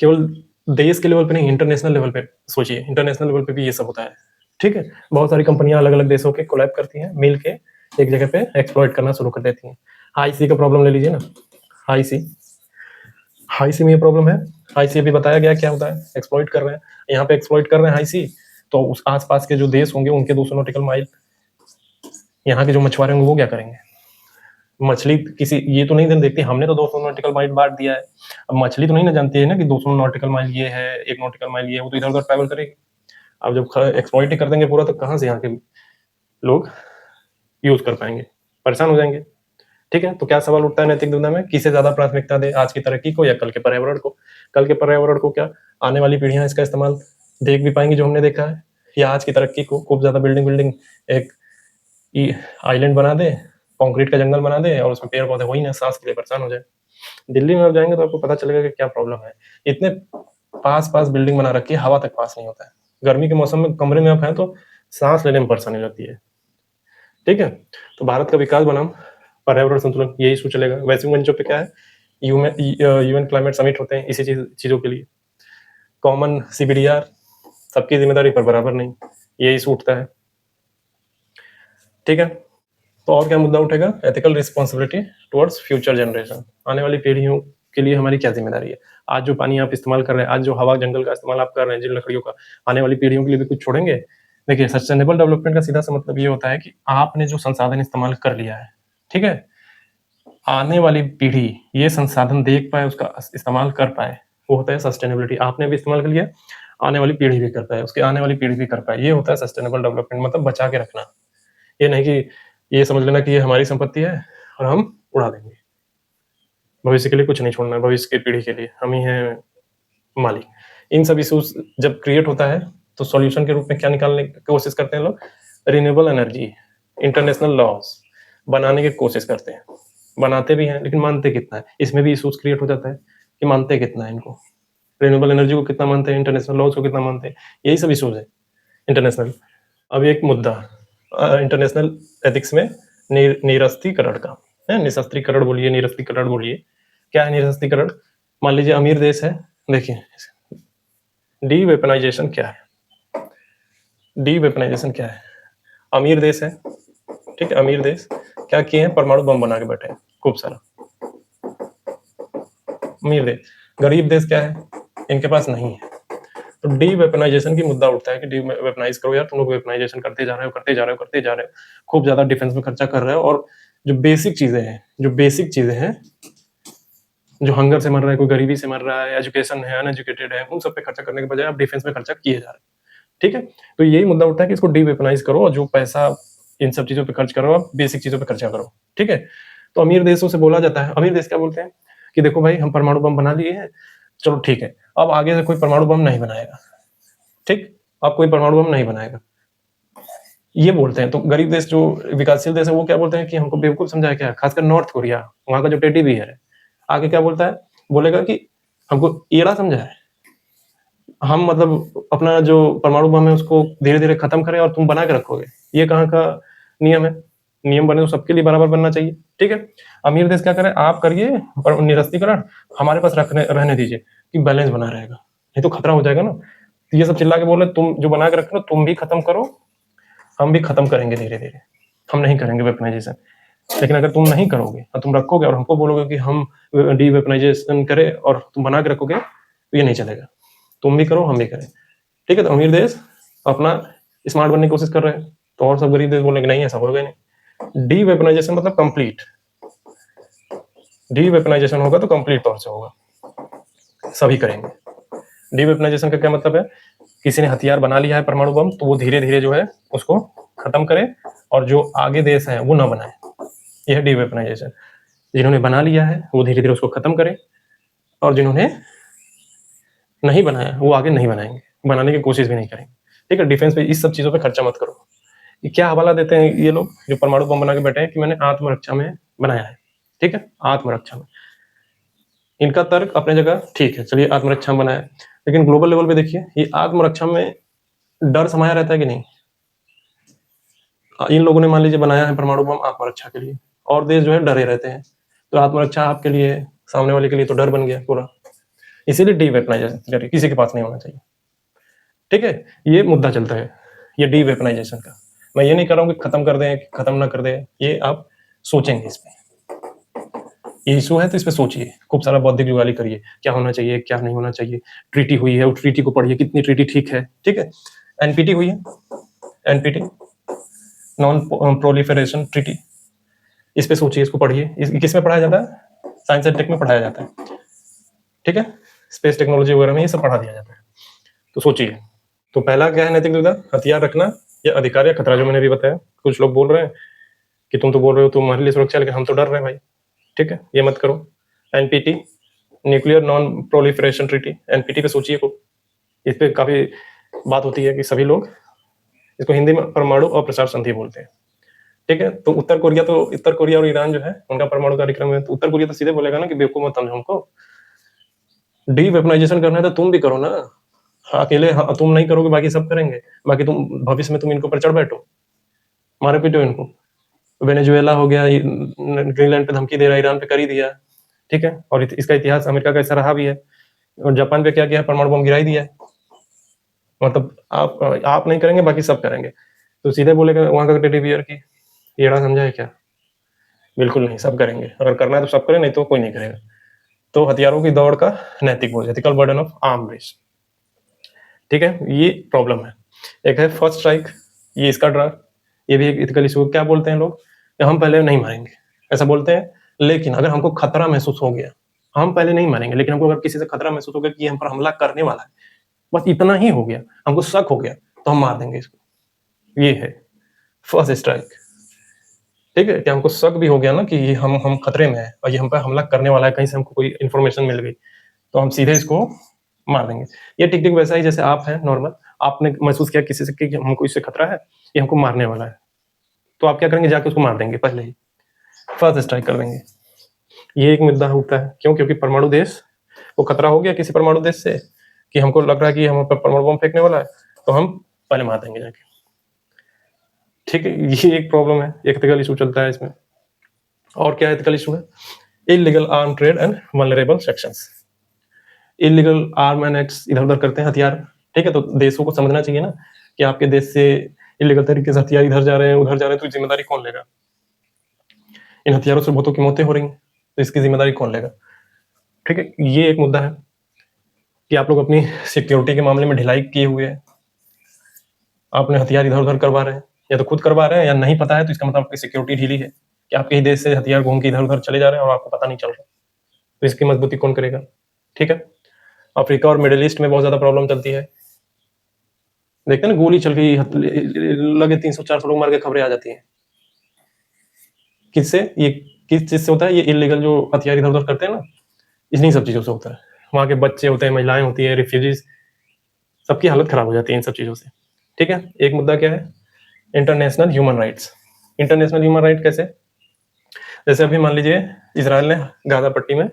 केवल देश के लेवल पे नहीं, इंटरनेशनल लेवल पे सोचिए। इंटरनेशनल लेवल पे भी ये सब होता है, ठीक है। बहुत सारी कंपनियां अलग अलग देशों के कोलैब करती हैं, मिल के एक जगह पे एक्सप्लॉइट करना शुरू कर देती हैं। हाई सी का प्रॉब्लम ले लीजिए ना, हाई सी, हाई सी में ये प्रॉब्लम है। हाई सी अभी बताया गया क्या होता है, एक्सप्लॉइट कर रहे हैं, यहाँ पे एक्सप्लॉइट कर रहे हैं हाई सी, तो उस आसपास के जो देश होंगे उनके 200 नॉटिकल माइल, यहाँ के जो मछुआरे होंगे वो क्या करेंगे? मछली किसी ये तो नहीं देखती, हमने तो 200 नॉटिकल माइल बांट दिया है, अब मछली तो नहीं ना जानती है ना कि 200 नॉटिकल माइल ये है, 1 नॉटिकल माइल ये है, वो तो इधर उधर ट्रैवल करेगी। अब जब एक्सप्लॉइट ही कर देंगे पूरा, तो कहाँ से यहाँ के लोग यूज कर पाएंगे? परेशान हो जाएंगे, ठीक है। तो क्या सवाल उठता है नैतिक दुनिया में, किसे ज्यादा प्राथमिकता दे, आज की तरक्की को या कल के पर्यावरण को? कल के पर्यावरण को क्या आने वाली पीढ़ियां इसका इस्तेमाल देख भी पाएंगी जो हमने देखा है, या आज की तरक्की को खूब ज्यादा बिल्डिंग एक आइलैंड बना दे, कंक्रीट का जंगल बना दे, और उसमें पेड़ पौधे हो ही ना, सांस के लिए परेशान हो जाए। दिल्ली में आप जाएंगे तो आपको पता चलेगा कि क्या प्रॉब्लम है। इतने पास बिल्डिंग बना रखी है, हवा तक पास नहीं होता है। गर्मी के मौसम में कमरे में आप हैं तो सांस लेने में परेशानी लगती है। ठीक है, तो भारत का विकास बनाम पर्यावरण संतुलन, यही इशू चलेगा। वैश्विक मंचों पे क्या है, यूएन क्लाइमेट समिट होते हैं इसी चीजों के लिए। कॉमन सीबीडीआर, सबकी जिम्मेदारी पर बराबर नहीं, ये इशू उठता है। ठीक है, तो और क्या मुद्दा उठेगा, ethical responsibility towards future generation, आने वाली पीढ़ियों के लिए हमारी क्या जिम्मेदारी है। आज जो पानी आप इस्तेमाल कर रहे हैं, आज जो हवा जंगल का इस्तेमाल आप कर रहे हैं, जिन लकड़ियों का, आने वाली पीढ़ियों के लिए भी कुछ छोड़ेंगे। देखिए, सस्टेनेबल डेवलपमेंट का सीधा सा मतलब ये होता है कि आपने जो संसाधन इस्तेमाल कर लिया है, ठीक है, आने वाली पीढ़ी ये संसाधन देख पाए, उसका इस्तेमाल कर पाए, वो होता है सस्टेनेबिलिटी। आपने भी इस्तेमाल कर लिया, आने वाली पीढ़ी भी कर पाए, उसके आने वाली पीढ़ी भी कर पाए, ये होता है सस्टेनेबल डेवलपमेंट, मतलब बचा के रखना। ये नहीं कि ये समझ लेना कि ये हमारी संपत्ति है और हम उड़ा देंगे। भविष्य के लिए कुछ नहीं छोड़ना है, भविष्य की पीढ़ी के लिए हम ही हैं मालिक। इन सब इशूज जब क्रिएट होता है तो सॉल्यूशन के रूप में क्या निकालने की कोशिश करते हैं लोग, रिन्यूएबल एनर्जी, इंटरनेशनल लॉज बनाने की कोशिश करते हैं। बनाते भी हैं लेकिन मानते कितना है, इसमें भी इशूज क्रिएट हो जाता है कि मानते कितना है इनको, रिन्यूएबल एनर्जी को कितना मानते हैं, इंटरनेशनल लॉज को कितना मानते हैं, यही सब इशूज है इंटरनेशनल। अब एक मुद्दा इंटरनेशनल एथिक्स में निरस्त्रीकरण का है, निशस्त्रीकरण बोलिए, निरस्त्रीकरण बोलिए। क्या है निरस्त्रीकरण? मान लीजिए अमीर देश है, देखिए डी वेपनाइजेशन क्या है, डी वेपनाइजेशन क्या है, अमीर देश है, ठीक है, अमीर देश क्या किए हैं, परमाणु बम बना के बैठे हैं खूब सारा, अमीर देश। गरीब देश क्या है, इनके पास नहीं है। तो डी वेपनाइजेशन की मुद्दा उठता है कि डी वेपनाइज करो यार, तुम लोग वेपनाइजेशन करते जा रहे हो, करते जा रहे हो, करते जा रहे हो, खूब ज्यादा डिफेंस में खर्चा कर रहे हो, और जो बेसिक चीजें हैं, जो बेसिक चीजें हैं, जो हंगर से मर रहा है, कोई गरीबी से मर रहा है, एजुकेशन है, अनएजुकेटेड है, उन सब पे खर्चा करने के बजाय आप डिफेंस में खर्चा किए जा रहे हैं। ठीक है, तो यही मुद्दा उठता है कि इसको डी वेपनाइज करो और जो पैसा इन सब चीजों पे खर्च करो, आप बेसिक चीजों पे खर्चा करो। ठीक है, तो अमीर देशों से बोला जाता है, अमीर देश क्या बोलते हैं कि देखो भाई हम परमाणु बम बना लिए हैं, चलो ठीक है, अब आगे से कोई परमाणु बम नहीं बनाएगा, ठीक, अब कोई परमाणु बम नहीं बनाएगा, ये बोलते हैं। तो गरीब देश जो विकासशील देश है वो क्या बोलते हैं कि हमको बेवकूफ समझाया क्या, खासकर नॉर्थ कोरिया, वहां का जो टेडी बियर है, आगे क्या बोलता है, बोलेगा कि हमको एड़ा समझा है, हम मतलब अपना जो परमाणु बम है उसको धीरे धीरे खत्म करें और तुम बना के रखोगे, ये कहाँ का नियम है? नियम बने तो सबके लिए बराबर बनना चाहिए। ठीक है, अमीर देश क्या करे, आप करिए पर निरस्त्रीकरण, हमारे पास रहने दीजिए कि बैलेंस बना रहेगा, नहीं तो खतरा हो जाएगा ना। तो ये सब चिल्ला के बोले तुम जो बना के रख लो तुम भी खत्म करो, हम भी खत्म करेंगे धीरे धीरे, हम नहीं करेंगे वेपनाइजेशन। लेकिन अगर तुम नहीं करोगे और तुम रखोगे और हमको बोलोगे कि हम डी वेपनाइजेशन करें और तुम बना के रखोगे, तो ये नहीं चलेगा, तुम भी करो हम भी करें। ठीक है, तो अमीर देश अपना स्मार्ट बनने की कोशिश कर रहे हैं, तो और सब गरीब देश बोलेंगे नहीं ऐसा होगा नहीं। डी वेपनाइजेशन मतलब कंप्लीट, डी वेपनाइजेशन होगा तो कंप्लीट तौर से होगा, सभी करेंगे। डी वेपनाइजेशन का क्या मतलब है, किसी ने हथियार बना लिया है परमाणु बम, तो वो धीरे धीरे जो है उसको खत्म करे और जो आगे देश है वो ना बनाए, यह है डी वेपनाइजेशन। जिन्होंने बना लिया है वो धीरे धीरे उसको खत्म करे और जिन्होंने नहीं बनाया वो आगे नहीं बनाएंगे, बनाने की कोशिश भी नहीं करेंगे। ठीक है, डिफेंस पे इस सब चीजों पे खर्चा मत करो। ये क्या हवाला देते हैं ये लोग जो परमाणु बम बना के बैठे हैं कि मैंने आत्मरक्षा में बनाया है। ठीक है, आत्मरक्षा में, इनका तर्क अपने जगह ठीक है, चलिए आत्मरक्षा में बनाया, लेकिन ग्लोबल लेवल पे देखिए ये आत्मरक्षा में डर समाया रहता है कि नहीं। इन लोगों ने मान लीजिए बनाया है परमाणु बम आत्मरक्षा के लिए, और देश जो है डरे रहते हैं, तो आत्मरक्षा आपके लिए, सामने वाले के लिए तो डर बन गया पूरा, इसीलिए डी वेपनाइजेशन किसी के पास नहीं होना चाहिए। ठीक है, ये मुद्दा चलता है, ये डी वेपनाइजेशन का। मैं ये नहीं कर रहा हूँ कि खत्म कर दें, खत्म ना कर दें, ये आप सोचेंगे इस पे, ये इशू है तो इस पे सोचिए, खूब सारा बौद्धिक जुगाली करिए, क्या होना चाहिए क्या नहीं होना चाहिए। ट्रीटी हुई है, उस ट्रीटी को पढ़िए, कितनी ट्रीटी ठीक है। ठीक है, एनपीटी हुई है, एनपीटी नॉन प्रोलिफरेशन ट्रीटी, इस पे सोचिए, इसको पढ़िए। किस में पढ़ाया जाता है? साइंस एंड टेक में पढ़ाया जाता है। ठीक है, स्पेस टेक्नोलॉजी वगैरह में ये सब पढ़ा दिया जाता है, तो सोचिए। तो पहला क्या है नैतिक दुविधा, हथियार रखना या अधिकार या खतरा, जो मैंने भी बताया। कुछ लोग बोल रहे हैं कि तुम तो बोल रहे हो तुम्हारे लिए सुरक्षा, लेकिन हम तो डर रहे हैं भाई। ठीक है, ये मत करो। NPT, nuclear non proliferation treaty, NPT पे सोचिए को, इस पे काफी बात होती है कि सभी लोग इसको हिंदी में परमाणु अप्रसार संधि बोलते हैं। ठीक है, तो उत्तर कोरिया और ईरान जो है उनका परमाणु कार्यक्रम है, तो उत्तर कोरिया तो सीधे बोलेगा ना कि बेवकूफ मत समझो हमको, डी वेपनाइजेशन करना है तो तुम भी करो ना, अकेले तुम नहीं करोगे, बाकी सब करेंगे, बाकी तुम भविष्य में तुम इनके ऊपर चढ़ बैठो, मारे पीटो इनको। वेनेजुएला हो गया, ग्रीनलैंड पे धमकी दे रहा है, ईरान पे कर ही दिया, ठीक है, और इसका इतिहास अमेरिका का ऐसा रहा भी है। और जापान पे क्या किया, परमाणु बम गिरा ही दिया है। मतलब आप नहीं करेंगे, बाकी सब करेंगे, तो सीधे बोलेगा वहां का टेडी बियर की येड़ा समझा है क्या? बिल्कुल नहीं, सब करेंगे, अगर करना है तो सब करें, नहीं तो कोई नहीं करेगा। तो हथियारों की दौड़ का नैतिक बोझ, ethical burden of arm race, ठीक है, ये प्रॉब्लम है। एक है फर्स्ट स्ट्राइक, ये इसका डर, ये भी एक इथिकल इशू। क्या बोलते हैं लोग, हम पहले नहीं मारेंगे, ऐसा बोलते हैं, लेकिन अगर हमको खतरा महसूस हो गया, हम पहले नहीं मारेंगे, लेकिन हमको अगर किसी से खतरा महसूस हो गया कि हम पर हमला करने वाला है, बस इतना ही हो गया, हमको शक हो गया, तो हम मार देंगे इसको। ये है फर्स्ट स्ट्राइक, ठीक है, कि हमको शक भी हो गया ना कि ये हम खतरे में है और ये हम पर हमला करने वाला है, कहीं से हमको कोई इन्फॉर्मेशन मिल गई, तो हम सीधे इसको मार देंगे। ये ठीक ठीक वैसा ही जैसे आप हैं नॉर्मल, आपने महसूस किया किसी से कि हमको इससे खतरा है, ये हमको मारने वाला है, तो आप क्या करेंगे, जाके उसको मार देंगे, पहले ही फर्स्ट स्ट्राइक कर देंगे। ये एक मुद्दा होता है, क्यों? क्योंकि परमाणु देश को खतरा हो गया किसी परमाणु देश से, कि हमको लग रहा है कि हम पर परमाणु बम फेंकने वाला है, तो हम पहले मार देंगे जाके, ठीक है। ये एक प्रॉब्लम है, एथिकल इशू चलता है इसमें। और क्या एथिकल इशू है, illegal arm trade and vulnerable sections. Illegal arm and acts इधर उधर करते हैं हथियार, ठीक है, तो देशों को समझना चाहिए ना कि आपके देश से इलीगल तरीके से हथियार इधर जा रहे हैं उधर जा रहे हैं, तो जिम्मेदारी कौन लेगा? इन हथियारों से बहुतों की मौतें हो रही हैं, तो इसकी जिम्मेदारी कौन लेगा? ठीक है, ये एक मुद्दा है कि आप लोग अपनी सिक्योरिटी के मामले में ढिलाई किए हुए हैं, आपने हथियार इधर उधर करवा रहे हैं, या तो खुद करवा रहे हैं, या नहीं पता है तो इसका मतलब आपकी सिक्योरिटी ढीली है कि आपके ही देश से हथियार घूम के इधर उधर चले जा रहे हैं और आपको पता नहीं चल रहा, तो इसकी मजबूती कौन करेगा? ठीक है, अफ्रीका और मिडिल ईस्ट में बहुत ज्यादा प्रॉब्लम चलती है, देखते हैं ना, गोली चल गई, लगे 300-400 लोग मर गए, खबरें आ जाती हैं, किससे? ये किस चीज से होता है? ये इलीगल जो हथियार इधर उधर करते हैं ना, इन्हीं सब चीजों से होता है। वहां के बच्चे होते हैं, महिलाएं होती हैं, रिफ्यूजीज, सबकी हालत खराब हो जाती है इन सब चीजों से, ठीक है। एक मुद्दा क्या है, international human rights. International human right कैसे? जैसे अभी मान लीजिए इसराइल ने गाजा पट्टी में,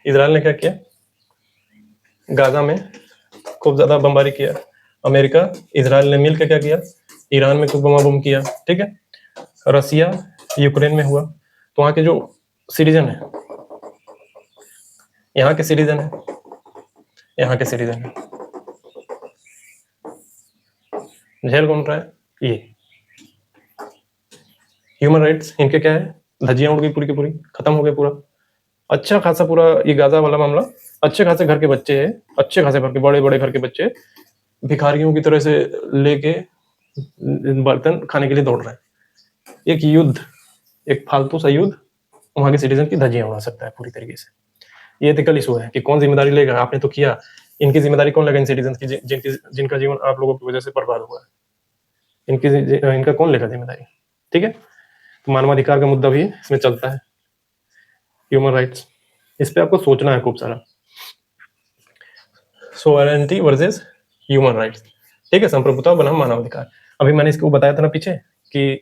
इसराइल ने क्या किया, गाजा में खूब ज्यादा बमबारी किया, अमेरिका इसराइल ने मिलकर क्या किया, ईरान में खूब बम किया, ठीक है, रसिया यूक्रेन में हुआ, तो वहां के जो सिटीजन है, यहाँ के सिटीजन है, यहाँ के सिटीजन है, झेल कौन रहा है? ये ह्यूमन राइट्स इनके क्या है, धज्जियां उड़ गई पूरी की पूरी, खत्म हो गया पूरा। अच्छा खासा पूरा ये गाजा वाला मामला, अच्छे खासे घर के बच्चे हैं, अच्छे खासे घर के बड़े बड़े घर के बच्चे भिखारियों की तरह से लेके बर्तन खाने के लिए दौड़ रहे हैं। एक युद्ध, एक फालतू सा युद्ध वहां के सिटीजन की धज्जियां उड़ा सकता है पूरी तरीके से। ये एथिकल इशू है कि कौन जिम्मेदारी लेगा, आपने तो किया, इनकी जिम्मेदारी कौन लेगा, इन सिटीजन की जिनका जीवन आप लोगों की वजह से बर्बाद हुआ है, इनका कौन लेगा जिम्मेदारी? ठीक है, तो मानवाधिकार का मुद्दा भी इसमें चलता है, ह्यूमन राइट्स, इस पे आपको सोचना है खूब सारा। सोवरेनिटी वर्सेस ह्यूमन राइट्स, ठीक है, संप्रभुता बनाम मानवाधिकार। अभी मैंने इसको बताया था ना पीछे कि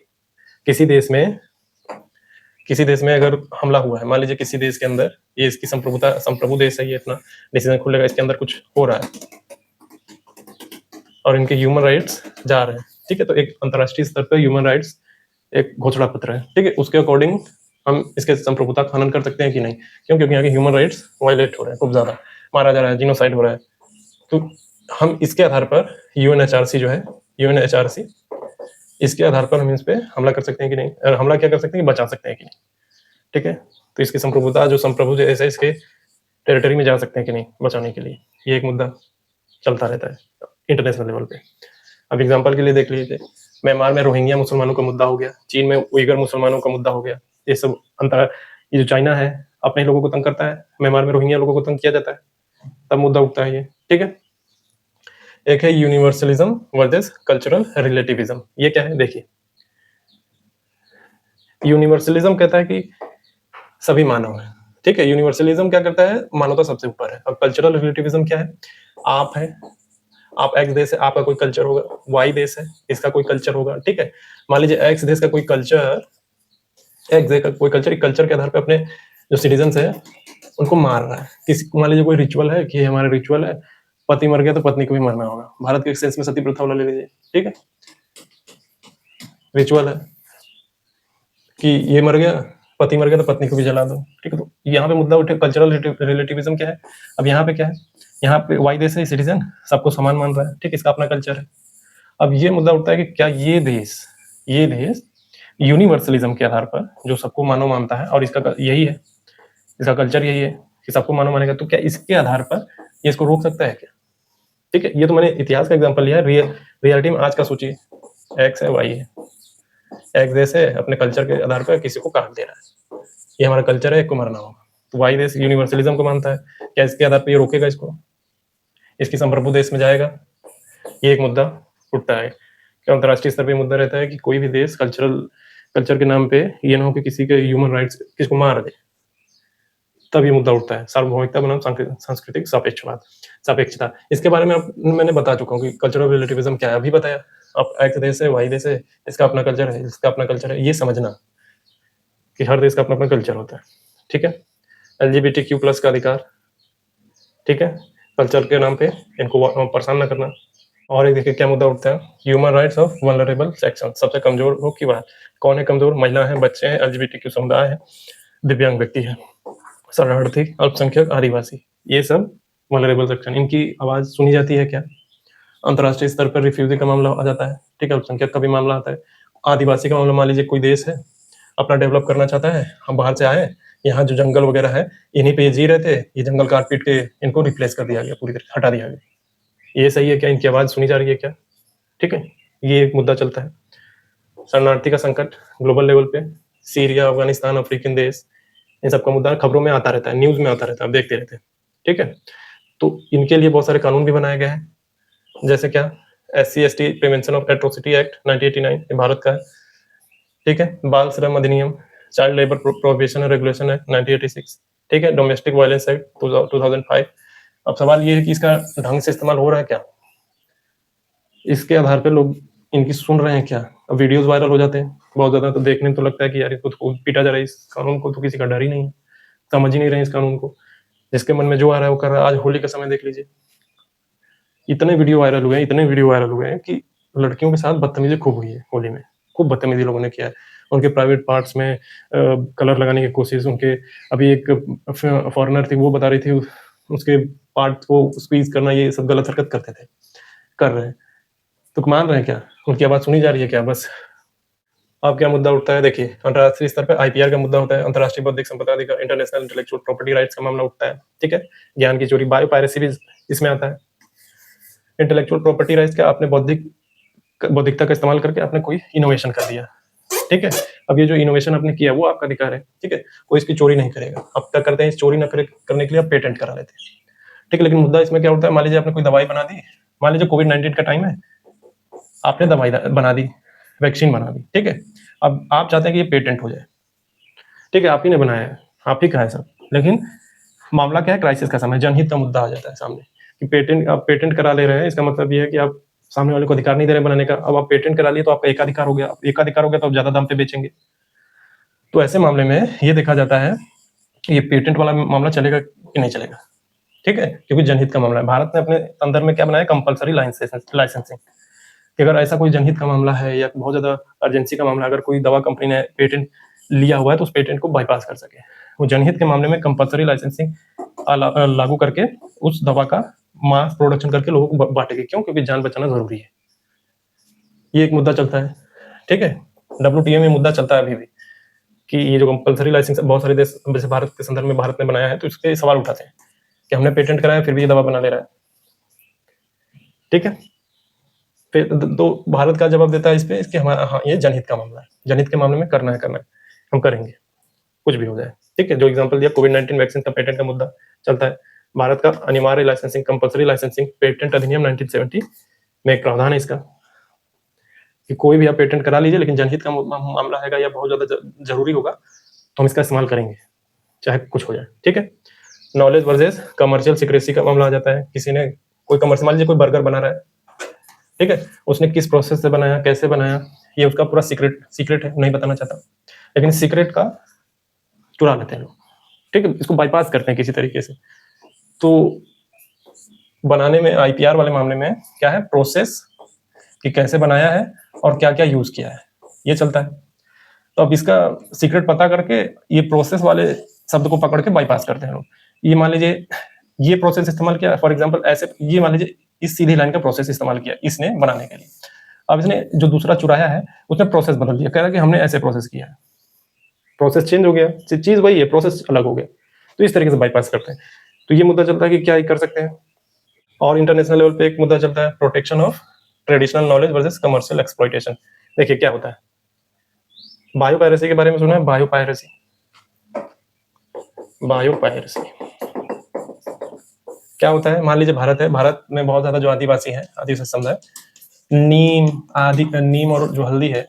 किसी देश में अगर हमला हुआ है, मान लीजिए किसी देश के अंदर, ये इसकी संप्रभुता, संप्रभु देश है, ये इतना डिसीजन खुलेगा, इसके अंदर कुछ हो रहा है और इनके ह्यूमन राइट्स जा रहे हैं, ठीक है, तो एक अंतर्राष्ट्रीय स्तर पर ह्यूमन राइट्स एक घोषणा पत्र है, ठीक है, उसके अकॉर्डिंग हम इसके संप्रभुता का हनन कर सकते हैं कि नहीं, क्यों? क्योंकि यहाँ के ह्यूमन राइट्स वायलेट हो रहे हैं, खूब ज्यादा मारा जा रहा है, जीनोसाइड हो रहा है, तो हम इसके आधार पर यूएनएचआरसी जो है, यूएनएचआरसी, इसके आधार पर हम इस पे हमला कर सकते हैं कि नहीं, और हमला क्या कर सकते हैं कि बचा सकते हैं कि नहीं, ठीक है, तो इसकी संप्रभुता जो संप्रभु जैसे इसके टेरिटरी में जा सकते हैं कि नहीं बचाने के लिए, ये एक मुद्दा चलता रहता है इंटरनेशनल लेवल पे। अब एग्जांपल के लिए देख लीजिए, म्यांमार में रोहिंग्या मुसलमानों का मुद्दा हो गया, चीन में उइगर मुसलमानों का मुद्दा हो गया, ये सब ये जो चाइना है अपने लोगों को तंग करता है, म्यांमार में रोहिंग्या लोगों को तंग किया जाता है, तब मुद्दा उठता है ये, ठीक है। एक है यूनिवर्सलिज्म वर्सेस कल्चरल रिलेटिविज्म। ये क्या है देखिए, यूनिवर्सलिज्म कहता है कि सभी मानव है, ठीक है, यूनिवर्सलिज्म क्या करता है, मानवता सबसे ऊपर है। और कल्चरल रिलेटिविज्म क्या है, आप है, आप एक्स देश है, आपका कोई कल्चर होगा, वाई देश है, इसका कोई कल्चर होगा, ठीक है। मान लीजिए एक्स देश का कोई कल्चर, एक्स देश का कोई कल्चर, कल्चर के आधार पर अपने जो सिटीजन है उनको मार रहा है। किसी मान लीजिए कोई रिचुअल है कि हमारा रिचुअल है, पति मर गया तो पत्नी को भी मरना होगा। भारत के सेंस में सती प्रथा वाला ले लीजिए, ठीक है, रिचुअल है कि ये मर गया, पति मर गया तो पत्नी को भी जला दो, ठीक है। तो यहाँ पे मुद्दा उठे कल्चरल रिलेटिविज्म क्या है। अब यहाँ पे क्या है, यहाँ पे वाई देश है, सिटीजन सबको समान मान रहा है, ठीक है, इसका अपना कल्चर है। अब ये मुद्दा उठता है कि क्या ये देश यूनिवर्सलिज्म के आधार पर जो सबको मानव मानता है और इसका यही है, इसका कल्चर यही है कि सबको मानव मानेगा, तो क्या इसके आधार पर ये इसको रोक सकता है क्या? ठीक है, ये तो मैंने इतिहास का एग्जांपल लिया है। रियलिटी में आज का सोचिए, एक्स है वाई है, एक्स देश है अपने कल्चर के आधार पर किसी को काट दे रहा है, ये हमारा कल्चर है, एक को मरना होगा। तो वाई देश यूनिवर्सलिज्म को मानता है, क्या इसके आधार पर ये रोकेगा इसको? इसकी संप्रभु देश में जाएगा? ये एक मुद्दा उठता है कि अंतर्राष्ट्रीय स्तर पर मुद्दा रहता है कि कोई भी देश कल्चर के नाम पे ये ना हो कि किसी के ह्यूमन राइट्स किसको मार दे, तब ये मुद्दा उठता है। सार्वभौमिकता बनाम सांस्कृतिक सापेक्षता। इसके बारे में मैंने बता चुका हूँ कि कल्चरल रिलेटिविज्म क्या है, अभी बताया। अब एक्स देश है, वाई देश है, इसका अपना कल्चर है, इसका अपना कल्चर है, ये समझना कि हर देश का अपना अपना कल्चर होता है, ठीक है। LGBTQ+ का अधिकार, ठीक है, कल्चर के नाम पे इनको परेशान न करना। और एक देखिए क्या मुद्दा उठता है, human rights of vulnerable section, सबसे कमजोर हो की बात। कौन है कमजोर? महिला है, बच्चे हैं, LGBTQ समुदाय है, दिव्यांग व्यक्ति है, शरणार्थी, अल्पसंख्यक, आदिवासी, ये सब वल्नरेबल सेक्शन, इनकी आवाज सुनी जाती है क्या? अंतर्राष्ट्रीय स्तर पर रिफ्यूजी का मामला आ जाता है, ठीक है, अल्पसंख्यक का भी मामला आता है, आदिवासी का मामला। मान लीजिए कोई देश है अपना डेवलप करना चाहता है, हम बाहर से आए, यहाँ जो जंगल वगैरह है इन्हीं पे ये जी रहे थे, ये जंगल काट पीट के इनको रिप्लेस कर दिया गया, पूरी तरह हटा दिया गया। ये सही है क्या? इनकी आवाज सुनी जा रही है क्या? ठीक है, ये एक मुद्दा चलता है। शरणार्थी का संकट ग्लोबल लेवल पे, सीरिया, अफगानिस्तान, अफ्रीकन देश, इन सबका मुद्दा खबरों में आता रहता है, न्यूज में आता रहता है, आप देखते रहते हैं, ठीक है। तो इनके लिए बहुत सारे कानून भी बनाए गए हैं, जैसे क्या, SC/ST prevention of atrocity act 1989, ये भारत का है, ठीक है। बाल श्रम अधिनियम, child labour prohibition regulation act 1986, ठीक है। Domestic violence act 2005। अब सवाल ये है कि इसका ढंग से इस्तेमाल हो रहा है क्या? इसके आधार पर लोग इनकी सुन रहे हैं क्या? अब वीडियोस वायरल हो जाते हैं बहुत ज्यादा, तो देखने में तो लगता है कि यार इसको तो पीटा जा रहा है, इस कानून को तो किसी का डर ही नहीं है, समझ ही नहीं रहे इस कानून को, जिसके मन में जो आ रहा है वो कर रहा है। आज होली का समय देख लीजिए, इतने वीडियो वायरल हुए हैं कि लड़कियों के साथ बदतमीजी खूब हुई है होली में, खूब बदतमीजी लोगों ने किया है, उनके प्राइवेट पार्ट्स में कलर लगाने की कोशिश, उनके, अभी एक फॉरेनर थी वो बता रही थी उसके पार्ट को स्क्वीज करना, ये सब गलत हरकत करते थे, कर रहे हैं, तो मान रहे हैं क्या? उनकी आवाज सुनी जा रही है क्या? बस। अब क्या मुद्दा उठता है, देखिए, अंतर्राष्ट्रीय स्तर पर IPR का मुद्दा होता है, अंतर्राष्ट्रीय बौद्धिक संपदा अधिकार, इंटरनेशनल इंटेलेक्चुअल प्रॉपर्टी राइट्स का मामला उठता है, ठीक है। ज्ञान की चोरी, बायो पायरेसी भी इसमें आता है। इंटेलेक्चुअल प्रॉपर्टी राइट्स क्या? आपने बौद्धिकता का इस्तेमाल करके आपने कोई इनोवेशन कर दिया, ठीक है। अब ये जो इनोवेशन आपने किया वो आपका अधिकार है, ठीक है, कोई इसकी चोरी नहीं करेगा। अब क्या करते हैं, इस चोरी न करने के लिए आप पेटेंट करा लेते हैं, ठीक है। लेकिन मुद्दा इसमें क्या होता है, मान लीजिए आपने कोई दवाई बना दी, मान लीजिए कोविड-19 का टाइम है, आपने दवाई बना दी, वैक्सीन बना दी, ठीक है। अब आप चाहते हैं कि ये पेटेंट हो जाए, ठीक है, आप ही ने बनाया है, आप ही का है सब, लेकिन मामला क्या है, क्राइसिस का समय, जनहित का मुद्दा आ जाता है सामने कि आप पेटेंट करा ले रहे हैं, इसका मतलब ये है कि आप सामने वाले को अधिकार नहीं दे रहे बनाने का। अब आप पेटेंट करा लिए तो आपका एकाधिकार हो गया, एकाधिकार हो गया तो आप ज्यादा दाम पे बेचेंगे। तो ऐसे मामले में ये देखा जाता है कि ये पेटेंट वाला मामला चलेगा कि नहीं चलेगा, ठीक है, क्योंकि जनहित का मामला है। भारत ने अपने अंदर में क्या बनाया, कंपलसरी लाइसेंसिंग, कि अगर ऐसा कोई जनहित का मामला है या बहुत ज्यादा अर्जेंसी का मामला है, अगर कोई दवा कंपनी ने पेटेंट लिया हुआ है तो उस पेटेंट को बाईपास कर सके, वो जनहित के मामले में कंपलसरी लाइसेंसिंग लागू करके उस दवा का मास प्रोडक्शन करके लोगों को बांटेगी। क्यों? क्योंकि जान बचाना जरूरी है। ये एक मुद्दा चलता है, ठीक है। WTO में मुद्दा चलता है अभी भी कि ये जो कंपलसरी लाइसेंस बहुत सारे देश, जैसे भारत के संदर्भ में भारत ने बनाया है, तो इसके सवाल उठाते हैं कि हमने पेटेंट कराया फिर भी ये दवा बना ले रहा है, ठीक है। फिर तो भारत का जवाब देता है इस पे, इसके हमारा, हाँ, ये जनहित का मामला है, जनहित के मामले में करना है, हम करेंगे, कुछ भी हो जाए, ठीक है। जो एग्जांपल दिया, कोविड-19 वैक्सीन का पेटेंट का मुद्दा चलता है। भारत का अनिवार्य लाइसेंसिंग, कंपलसरी लाइसेंसिंग, पेटेंट अधिनियम 1970 में एक प्रावधान है इसका कि कोई भी आप पेटेंट करा लीजिए, लेकिन जनहित का मामला है या बहुत ज्यादा जरूरी होगा तो हम इसका इस्तेमाल करेंगे, चाहे कुछ हो जाए, ठीक है। नॉलेज वर्सेस कमर्शियल सीक्रेसी का मामला आ जाता है। किसी ने कोई कमर्शियल, मान लीजिए कोई बर्गर बना रहा है, ठीक है, उसने किस प्रोसेस से बनाया, कैसे बनाया, ये उसका पूरा सीक्रेट है, नहीं बताना चाहता, लेकिन सीक्रेट का चुरा लेते हैं लोग, ठीक है, इसको बाईपास करते हैं किसी तरीके से। तो बनाने में आईपीआर वाले मामले में क्या है, प्रोसेस कि कैसे बनाया है और क्या क्या यूज किया है, ये चलता है। तो अब इसका सीक्रेट पता करके ये प्रोसेस वाले शब्द को पकड़ के बाईपास करते हैं लोग। ये मान लीजिए ये प्रोसेस इस्तेमाल किया, फॉर एग्जांपल ऐसे, ये मान लीजिए इस सीधी लाइन का प्रोसेस इस्तेमाल किया इसने बनाने के लिए। अब इसने जो दूसरा चुराया है उसने प्रोसेस बदल दिया, कह रहा है कि हमने ऐसे प्रोसेस किया है, प्रोसेस चेंज हो गया, चीज वही है, प्रोसेस अलग हो गया। तो इस तरीके से बाईपास करते हैं। तो ये मुद्दा चलता है कि क्या कर सकते हैं। और इंटरनेशनल लेवल पे एक मुद्दा चलता है, protection of traditional knowledge versus commercial exploitation. देखिए क्या होता है, बायोपायरेसी के बारे में सुना है, बायोपायरेसी। बायोपायरेसी क्या होता है, मान लीजिए भारत है, भारत में बहुत ज्यादा जो आदिवासी हैं, आदिवासी समुदाय, नीम और जो हल्दी है,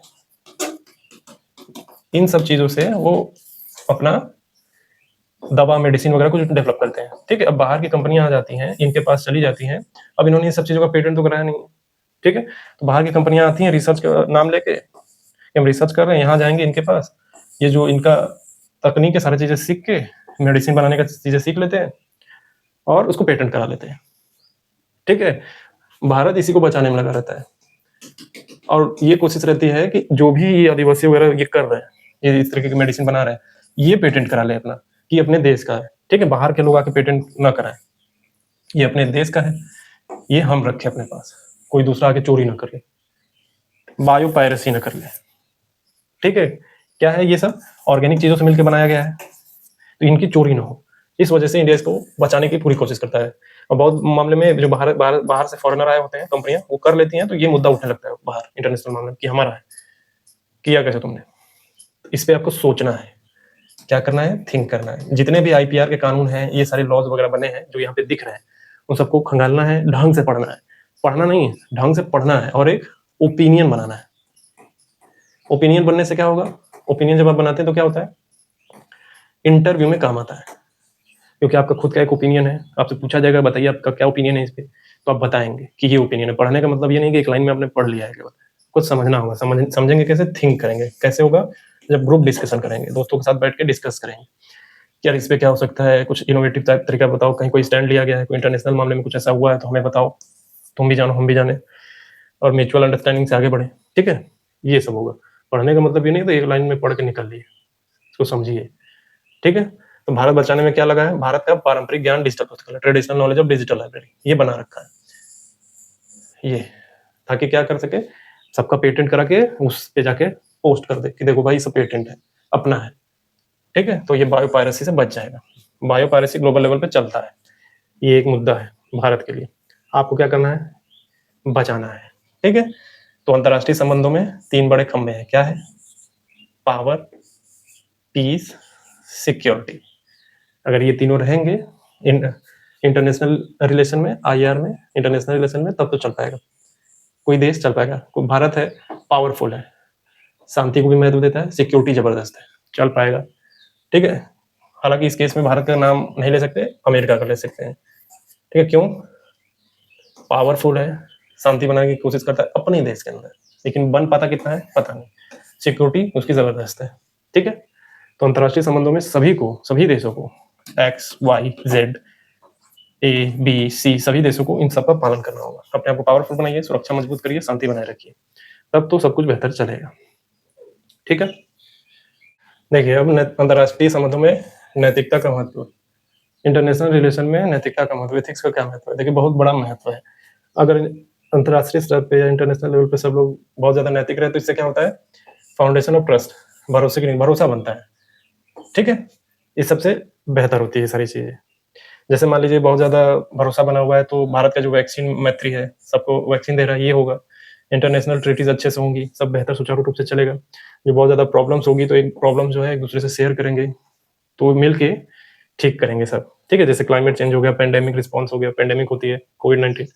इन सब चीजों से वो अपना दवा मेडिसिन वगैरह कुछ डेवलप करते हैं। ठीक है, अब बाहर की कंपनियां आ जाती हैं, इनके पास चली जाती हैं, अब इन्होंने ये सब चीजों का पेटेंट तो कराया नहीं। ठीक है, तो बाहर की कंपनियां आती हैं रिसर्च का नाम लेके, हम रिसर्च कर रहे हैं, यहाँ जाएंगे इनके पास, ये जो इनका तकनीक है सारी चीजें सीख के मेडिसिन बनाने का चीजें सीख लेते हैं और उसको पेटेंट करा लेते हैं। ठीक है, भारत इसी को बचाने में लगा रहता है और ये कोशिश रहती है कि जो भी ये आदिवासी वगैरह ये कर रहे हैं, ये इस तरीके की मेडिसिन बना रहे हैं, ये पेटेंट करा ले अपना, कि अपने देश का है। ठीक है, बाहर के लोग आके पेटेंट ना कराएं, ये अपने देश का है, ये हम रखें अपने पास, कोई दूसरा आके चोरी ना कर ले, बायोपायरेसी ना कर ले। ठीक है, क्या है, ये सब ऑर्गेनिक चीजों से मिलकर बनाया गया है, तो इनकी चोरी ना हो, इस वजह से इंडिया इसको बचाने की पूरी कोशिश करता है। और बहुत मामले में जो बाहर से फॉरेनर आए होते हैं, कंपनियां वो कर लेती हैं, तो ये मुद्दा उठने लगता है बाहर इंटरनेशनल मामले में कि हमारा है, किया कैसे तुमने। इस पे आपको सोचना है, क्या करना है, थिंक करना है। जितने भी आईपीआर के कानून हैं, ये सारे लॉज वगैरह बने हैं जो यहाँ पे दिख रहे हैं, उन सबको खंगालना है, ढंग से पढ़ना है, पढ़ना नहीं है, ढंग से पढ़ना है और एक ओपिनियन बनाना है। ओपिनियन बनने से क्या होगा, ओपिनियन जब आप बनाते हैं तो क्या होता है, इंटरव्यू में काम आता है, क्योंकि आपका खुद का एक ओपिनियन है, आपसे पूछा जाएगा बताइए आपका क्या ओपिनियन है इस पे, तो आप बताएंगे कि ये ओपिनियन है। पढ़ने का मतलब ये नहीं कि एक लाइन में आपने पढ़ लिया है केवल, कुछ समझना होगा, समझेंगे कैसे, थिंक करेंगे। कैसे होगा, जब ग्रुप डिस्कशन करेंगे, दोस्तों के साथ बैठ के डिस्कस करेंगे, यार इस पे क्या हो सकता है, कुछ इनोवेटिव टाइप तरीका बताओ, कहीं कोई स्टैंड लिया गया है, कोई इंटरनेशनल मामले में कुछ ऐसा हुआ है तो हमें बताओ, तुम भी जानो हम भी जाने, और म्यूचुअल अंडरस्टैंडिंग से आगे बढ़े। ठीक है, ये सब होगा। पढ़ने का मतलब ये नहीं तो एक लाइन में पढ़ के निकल लिए, इसको समझिए। ठीक है, तो भारत बचाने में क्या लगा है, भारत का पारंपरिक ज्ञान डिजिटल पुस्तकालय, traditional knowledge of digital library, ये बना रखा है ये, ताकि क्या कर सके, सबका पेटेंट करा के उस पे जाके पोस्ट कर दे कि देखो भाई सब पेटेंट है, अपना है। ठीक है, तो ये बायोपायरेसी से बच जाएगा। बायोपायरेसी ग्लोबल लेवल पे चलता है, ये एक मुद्दा है भारत के लिए, आपको क्या करना है, बचाना है। ठीक है, तो अंतरराष्ट्रीय संबंधों में 3 बड़े खंभे हैं, क्या है, पावर, पीस, सिक्योरिटी। अगर ये तीनों रहेंगे इंटरनेशनल रिलेशन में, आईआर में, इंटरनेशनल रिलेशन में, तब तो चल पाएगा, कोई देश चल पाएगा। कोई भारत है, पावरफुल है, शांति को भी महत्व देता है, सिक्योरिटी जबरदस्त है, चल पाएगा। ठीक है, हालांकि इस केस में भारत का नाम नहीं ले सकते, अमेरिका का ले सकते हैं। ठीक है, क्यों, पावरफुल है, शांति बनाने की कोशिश करता है अपने देश के अंदर, लेकिन बन पाता कितना है पता नहीं, सिक्योरिटी उसकी जबरदस्त है। ठीक है, तो अंतरराष्ट्रीय संबंधों में सभी देशों को X Y Z A B C, सभी देशों को इन सब का पालन करना होगा। अपने आप को पावरफुल बनाइए, सुरक्षा मजबूत करिए, शांति बनाए रखिए, तब तो सब कुछ बेहतर चलेगा। ठीक है, देखिए अब अंतरराष्ट्रीय संबंधों में नैतिकता का महत्व, इंटरनेशनल रिलेशन में नैतिकता का महत्व, एथिक्स का क्या महत्व है। देखिए बहुत बड़ा महत्व है। अगर अंतरराष्ट्रीय स्तर पे या इंटरनेशनल लेवल पे सब लोग बहुत ज्यादा नैतिक रहे तो इससे क्या होता है, फाउंडेशन ऑफ ट्रस्ट, भरोसे की भरोसा बनता है। ठीक है, इस सबसे बेहतर होती है सारी चीजें। जैसे मान लीजिए बहुत ज्यादा भरोसा बना हुआ है तो भारत का जो वैक्सीन मैत्री है, सबको वैक्सीन दे रहा है, ये होगा। इंटरनेशनल ट्रीटीज अच्छे से होंगी, सब बेहतर सुचारू रूप से चलेगा। जो बहुत ज्यादा प्रॉब्लम्स होगी तो एक प्रॉब्लम जो है एक दूसरे से शेयर करेंगे, तो मिल के ठीक करेंगे सब। ठीक है, जैसे क्लाइमेट चेंज हो गया, पेंडेमिक रिस्पॉन्स हो गया, पेंडेमिक होती है कोविड-19,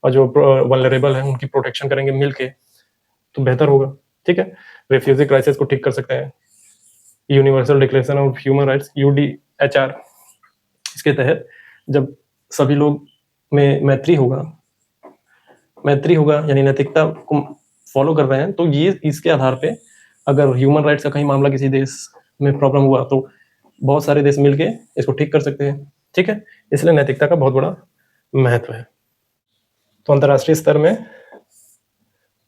और जो वल्नरेबल है उनकी प्रोटेक्शन करेंगे मिल के, तो बेहतर होगा। ठीक है, रेफ्यूजी क्राइसिस को ठीक कर सकते हैं, universal declaration of human rights UDHR, इसके तहत जब सभी लोग में मैत्री होगा यानी नैतिकता को फॉलो कर रहे हैं, तो ये इसके आधार पे अगर ह्यूमन राइट्स का कहीं मामला किसी देश में प्रॉब्लम हुआ तो बहुत सारे देश मिलके इसको ठीक कर सकते हैं, ठीक है। इसलिए नैतिकता का बहुत बड़ा महत्व है। तो अंतर्राष्ट्रीय स्तर में,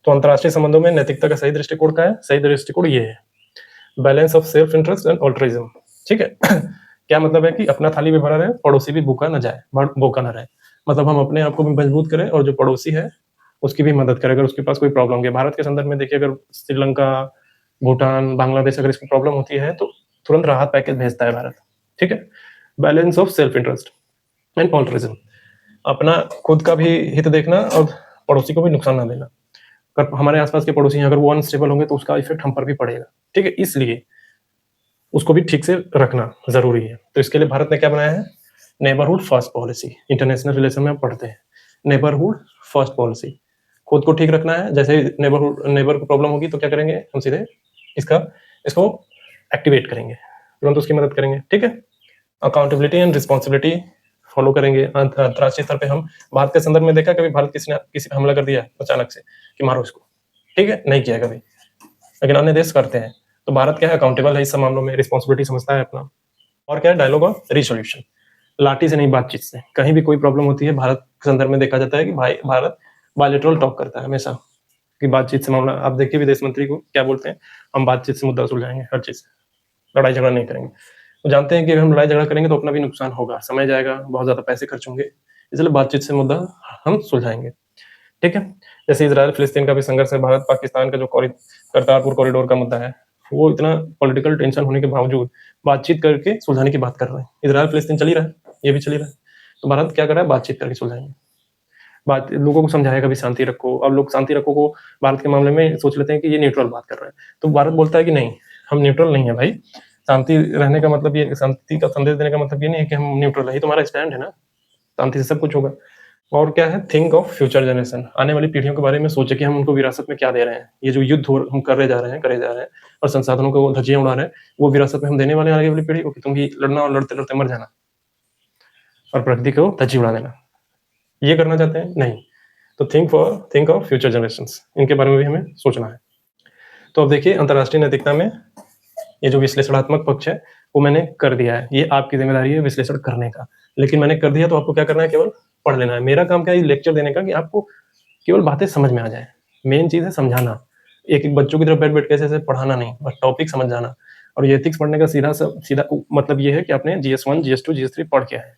तो अंतर्राष्ट्रीय संबंधों में नैतिकता का सही दृष्टिकोण क्या है? सही दृष्टिकोण ये है, balance of self interest and altruism, ठीक है। क्या मतलब है कि अपना थाली भी भरा रहे, पड़ोसी भी भूखा न जाए, भूखा न रहे। मतलब हम अपने आप को भी मजबूत करें और जो पड़ोसी है उसकी भी मदद करें अगर उसके पास कोई प्रॉब्लम है। भारत के संदर्भ में देखिए, अगर श्रीलंका, भूटान, बांग्लादेश अगर इसको प्रॉब्लम होती है तो तुरंत राहत पैकेज भेजता है भारत, ठीक है। Balance of self interest and altruism, अपना खुद का भी हित देखना और पड़ोसी को भी नुकसान ना देना। अगर हमारे आसपास के पड़ोसी हैं, अगर वो अनस्टेबल होंगे तो उसका इफेक्ट हम पर भी पड़ेगा, ठीक है। इसलिए उसको भी ठीक से रखना जरूरी है। तो इसके लिए भारत ने क्या बनाया है? Neighbourhood first policy. International relation में हम पढ़ते हैं नेबरहुड फर्स्ट पॉलिसी। खुद को ठीक रखना है, जैसे नेबर को प्रॉब्लम होगी तो क्या करेंगे हम? सीधे इसको एक्टिवेट करेंगे, तुरंत उसकी मदद करेंगे, ठीक है। अकाउंटेबिलिटी एंड रिस्पॉन्सिबिलिटी फॉलो करेंगे। अंतर्राष्ट्रीय स्तर पे हम भारत के संदर्भ में देखा कभी भारत किसी पे हमला कर दिया अचानक से कि मारो इसको, ठीक है, नहीं किया कभी, लेकिन अन्य देश करते हैं। तो भारत क्या है? अकाउंटेबल है इस सब मामलों में, रिस्पॉन्सिबिलिटी समझता है अपना। और क्या है? डायलॉग और रिसोल्यूशन, लाठी से नहीं बातचीत से। कहीं भी कोई प्रॉब्लम होती है भारत के संदर्भ में देखा जाता है कि भारत बायलैटरल टॉक करता है हमेशा, कि बातचीत से मामला। आप देखिए विदेश मंत्री को क्या बोलते हैं, हम बातचीत से मुद्दा सुलझाएंगे, हर चीज, लड़ाई झगड़ा नहीं करेंगे। वो जानते हैं कि अगर हम लड़ाई झगड़ा करेंगे तो अपना भी नुकसान होगा, समय जाएगा, बहुत ज्यादा पैसे खर्च होंगे, इसलिए बातचीत से मुद्दा हम सुलझाएंगे, ठीक है। जैसे इजराइल फिलिस्तीन का भी संघर्ष है, भारत पाकिस्तान का जो करतारपुर कॉरिडोर का मुद्दा है, वो इतना पॉलिटिकल टेंशन होने के बावजूद बातचीत करके सुलझाने की बात कर रहे हैं। इजराइल फिलिस्तीन चल ही रहा है, ये भी चल ही रहा है, तो भारत क्या कर रहा है? बातचीत करके सुलझाएंगे। बात लोगों को समझाएगा भी शांति रखो। अब लोग शांति रखो को भारत के मामले में सोच लेते हैं कि ये न्यूट्रल बात कर रहे हैं, तो भारत बोलता है कि नहीं, हम न्यूट्रल नहीं है भाई। शांति रहने का मतलब ये, शांति का संदेश देने का मतलब ये नहीं है कि हम न्यूट्रल है, ये तुम्हारा स्टैंड है ना, शांति से सब कुछ होगा। और क्या है? थिंक ऑफ फ्यूचर जनरेशन, आने वाली पीढ़ियों के बारे में सोचे कि हम उनको विरासत में क्या दे रहे हैं। ये जो युद्ध हम करे जा रहे हैं और संसाधनों को धज्जियां उड़ा रहे हैं, वो विरासत में हम देने वाले हैं आगे वाली पीढ़ी को, कि तुम भी लड़ना और लड़ते लड़ते मर जाना और प्रकृति को धज्जी उड़ा देना। ये करना चाहते हैं? नहीं। तो थिंक ऑफ फ्यूचर जनरेशन, इनके बारे में भी हमें सोचना है। तो अब देखिए अंतर्राष्ट्रीय नैतिकता में ये जो विश्लेषणात्मक पक्ष है वो मैंने कर दिया है, ये आपकी जिम्मेदारी है विश्लेषण करने का, लेकिन मैंने कर दिया तो आपको क्या करना है? केवल पढ़ लेना है। मेरा काम क्या है? लेक्चर देने का, कि आपको केवल बातें समझ में आ जाए। मेन चीज है समझाना, एक एक बच्चों की तरफ बैठ बैठ के ऐसे पढ़ाना नहीं, बस टॉपिक समझ जाना। और ये एथिक्स पढ़ने का सीधा मतलब ये है कि आपने GS1 GS2 GS3 पढ़ के है।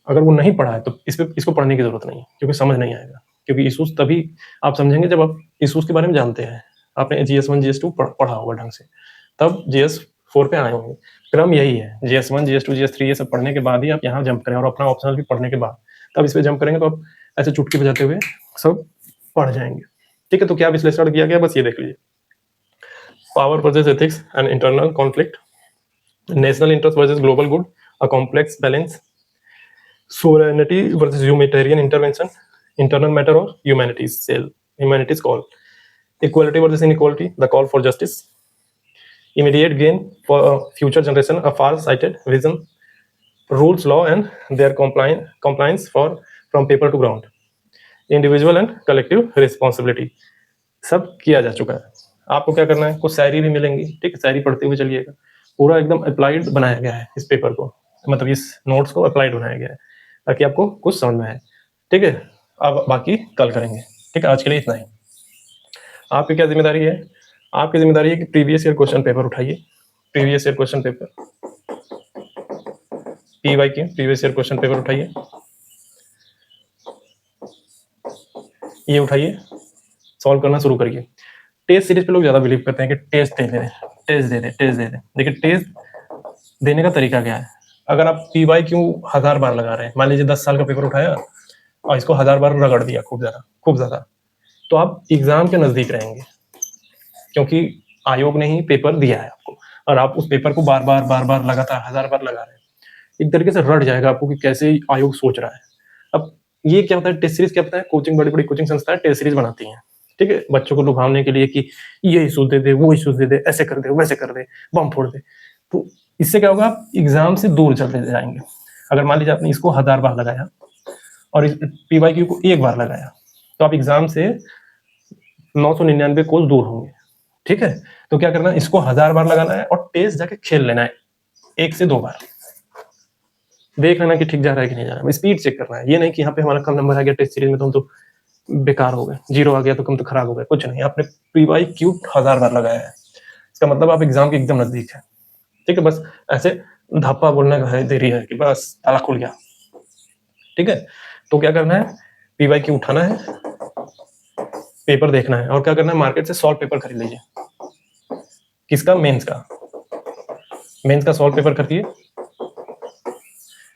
अगर वो नहीं पढ़ा है तो इसको पढ़ने की जरूरत नहीं, क्योंकि समझ नहीं आएगा। क्योंकि इशूज तभी आप समझेंगे जब आप इशूज के बारे में जानते हैं। आपने GS1 GS2 पढ़ा होगा ढंग से, तब GS4 पे आए होंगे। क्रम यही है, GS1 GS2 GS3 ये सब पढ़ने के बाद ही आप यहाँ जंप करें, और अपना ऑप्शनल भी पढ़ने के बाद तब इस पे जंप करेंगे, तो आप ऐसे चुटकी बजाते हुए सब पढ़ जाएंगे, ठीक है। तो क्या विश्लेषण किया गया, बस ये देख लीजिए। Power versus ethics and internal conflict, national interest versus global good, a complex balance, sovereignty versus humanitarian intervention, internal matter or humanity's call, equality versus inequality, the call for justice, immediate gain for a future generation, a far-sighted vision, rules, law and their compliance from paper to ground, individual and collective responsibility, सब किया जा चुका है। आपको क्या करना है? कुछ शायरी भी मिलेंगी, ठीक है, शायरी पढ़ते हुए चलिएगा। पूरा एकदम अप्लाइड बनाया गया है इस पेपर को, मतलब इस नोट्स को अप्लाइड बनाया गया है ताकि आपको कुछ समझ में आए, ठीक है। अब बाकी कल करेंगे, ठीक है। आज के लिए इतना ही। आपकी क्या जिम्मेदारी है? आपकी जिम्मेदारी है कि प्रीवियस ईयर क्वेश्चन पेपर उठाइए, previous year question paper, PYQ previous year question paper उठाइए, ये उठाइए, सॉल्व करना शुरू करिए। टेस्ट सीरीज पे लोग ज्यादा बिलीव करते हैं कि टेस्ट दे दे, टेस्ट दे दे, टेस्ट दे दे। देखिए टेस्ट देने का तरीका क्या है? अगर आप PYQ 1000 बार लगा रहे हैं, मान लीजिए 10 साल का पेपर उठाया और इसको 1000 बार रगड़ दिया खूब ज्यादा, तो आप एग्जाम के नजदीक रहेंगे, क्योंकि आयोग ने ही पेपर दिया है आपको, और आप उस पेपर को बार बार लगातार 1000 बार लगा रहे हैं। एक तरीके से रट जाएगा आपको कि कैसे आयोग सोच रहा है। अब ये क्या होता है? टेस्ट सीरीज क्या होता है? कोचिंग, बड़ी बड़ी कोचिंग संस्थाएं टेस्ट सीरीज बनाती हैं, ठीक है, बच्चों को लुभावने के लिए कि ये इशू दे दे, वो इशू दे दे, ऐसे कर दे, वैसे कर दे, बम फोड़ दे। तो इससे क्या होगा? आप एग्जाम से दूर चलते जाएंगे। अगर मान लीजिए आपने इसको 1000 बार लगाया और इस PYQ को 1 बार लगाया, तो आप एग्जाम से 999 कोस दूर होंगे, ठीक है। तो क्या करना है? इसको 1000 बार लगाना है और टेस्ट जाके खेल लेना है, 1 से 2 बार देख लेना कि ठीक जा रहा है कि नहीं जा रहा है, स्पीड चेक करना है। ये नहीं कि यहाँ पे हमारा कम नंबर आ गया टेस्ट सीरीज में तो हम तो बेकार हो गए, 0 आ गया तो हम तो खराब हो गए, कुछ नहीं। आपने PYQ 1000 बार लगाया है, इसका मतलब आप एग्जाम के एकदम नजदीक है। ठीक है, बस ऐसे धप्पा बोलने का है देरी है कि बस ताला खुल गया। ठीक है, तो क्या करना है, PYQ उठाना है, पेपर देखना है, और क्या करना है, मार्केट से सॉल्व पेपर खरीद लीजिए। किसका? मेंस का। मेंस का सॉल्व पेपर खरीदिए,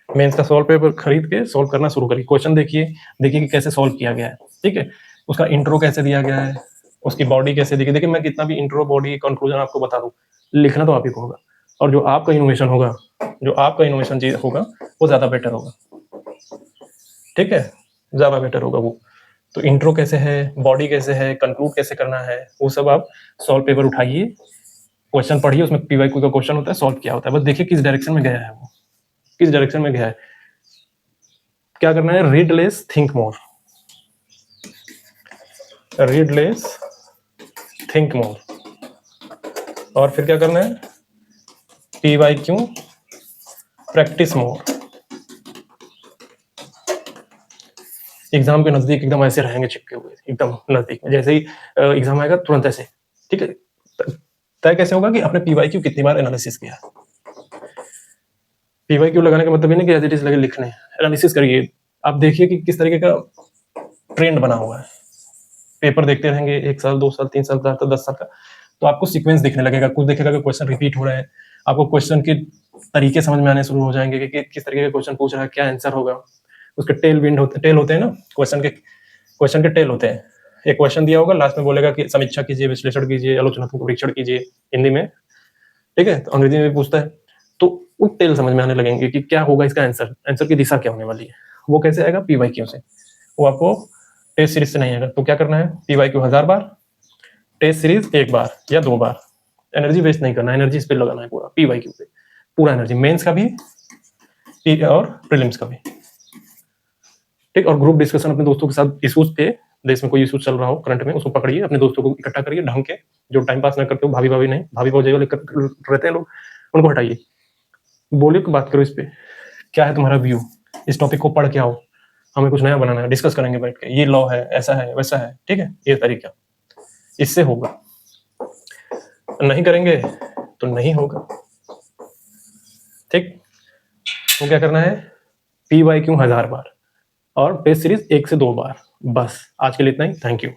मेंस का सॉल्व पेपर खरीद के सॉल्व करना शुरू करिए। क्वेश्चन देखिए कि कैसे सॉल्व किया गया है। ठीक है, उसका इंट्रो कैसे दिया गया है, उसकी बॉडी कैसे देखिए। देखिए मैं कितना भी इंट्रो, बॉडी, कंक्लूजन आपको बता दूं, लिखना तो आप ही को होगा, और जो आपका इनोवेशन होगा, जो आपका इनोवेशन चीज होगा वो ज्यादा बेटर होगा। ठीक है, ज्यादा बेटर होगा वो। तो इंट्रो कैसे है, बॉडी कैसे है, कंक्लूड कैसे करना है, वो सब आप सॉल्व पेपर उठाइए, क्वेश्चन पढ़िए, उसमें PYQ का क्वेश्चन होता है, सॉल्व किया होता है, बस देखिए किस डायरेक्शन में गया है वो, किस डायरेक्शन में गया है। क्या करना है, read less think more, read less think more. और फिर क्या करना है, PYQ प्रैक्टिस मोर। एग्जाम के नजदीक एकदम ऐसे रहेंगे चिपके हुए, एकदम नजदीक में, जैसे ही एग्जाम आएगा तुरंत ऐसे। ठीक है, तय कैसे होगा कि आपने PYQ कितनी बार एनालिसिस किया। PYQ लगाने का मतलब ये नहीं कि एज इट इज लगे लिखने, एनालिसिस करिए। आप देखिए कि किस तरीके का ट्रेंड बना हुआ है। पेपर देखते रहेंगे 1 साल, 2 साल, 3 साल, 4 साल, 10 साल का, तो आपको सीक्वेंस दिखने लगेगा। कुछ देखेगा कि क्वेश्चन रिपीट हो रहे हैं, आपको क्वेश्चन के तरीके समझ में आने शुरू हो जाएंगे कि किस तरीके का क्वेश्चन पूछ रहा है, क्या आंसर होगा। उसके टेल होते हैं ना, क्वेश्चन के टेल होते हैं। एक क्वेश्चन दिया होगा, लास्ट में बोलेगा कि समीक्षा कीजिए, विश्लेषण कीजिए, आलोचनात्मक परीक्षण कीजिए, हिंदी में। ठीक है, तो अंग्रेजी में भी पूछता है, तो वो टेल समझ में आने लगेंगे कि क्या होगा इसका आंसर, आंसर की दिशा क्या होने वाली है। वो कैसे आएगा, PYQ से। वो आपको टेस्ट सीरीज से नहीं आएगा। तो क्या करना है, PYQ 1000 बार, टेस्ट सीरीज 1 बार या 2 बार। एनर्जी वेस्ट नहीं करना, एनर्जी इस पे लगाना है पूरा, PYQ पे पूरा एनर्जी, मेंस का भी और प्रीलिम्स का भी। ठीक, और ग्रुप डिस्कशन अपने दोस्तों के साथ इशूज पे, देश में कोई इशू चल रहा हो करंट में, उसको पकड़िए, अपने दोस्तों को इकट्ठा करिए ढंग के, जो टाइम पास ना करते हो, भाभी भाभी नहीं, भाभी भाभी वाले रहते हैं लोग, उनको हटाइए, बोलिए, बात करो इस पे, क्या है तुम्हारा व्यू, इस टॉपिक को पढ़ के आओ, हमें कुछ नया बनाना है, डिस्कस करेंगे बैठ के, ये लॉ है, ऐसा है, वैसा है। ठीक है, ये तरीका, इससे होगा। नहीं करेंगे तो नहीं होगा। ठीक, तो क्या करना है, PYQ 1000 बार और टेस्ट सीरीज 1 से 2 बार। बस आज के लिए इतना ही, थैंक यू।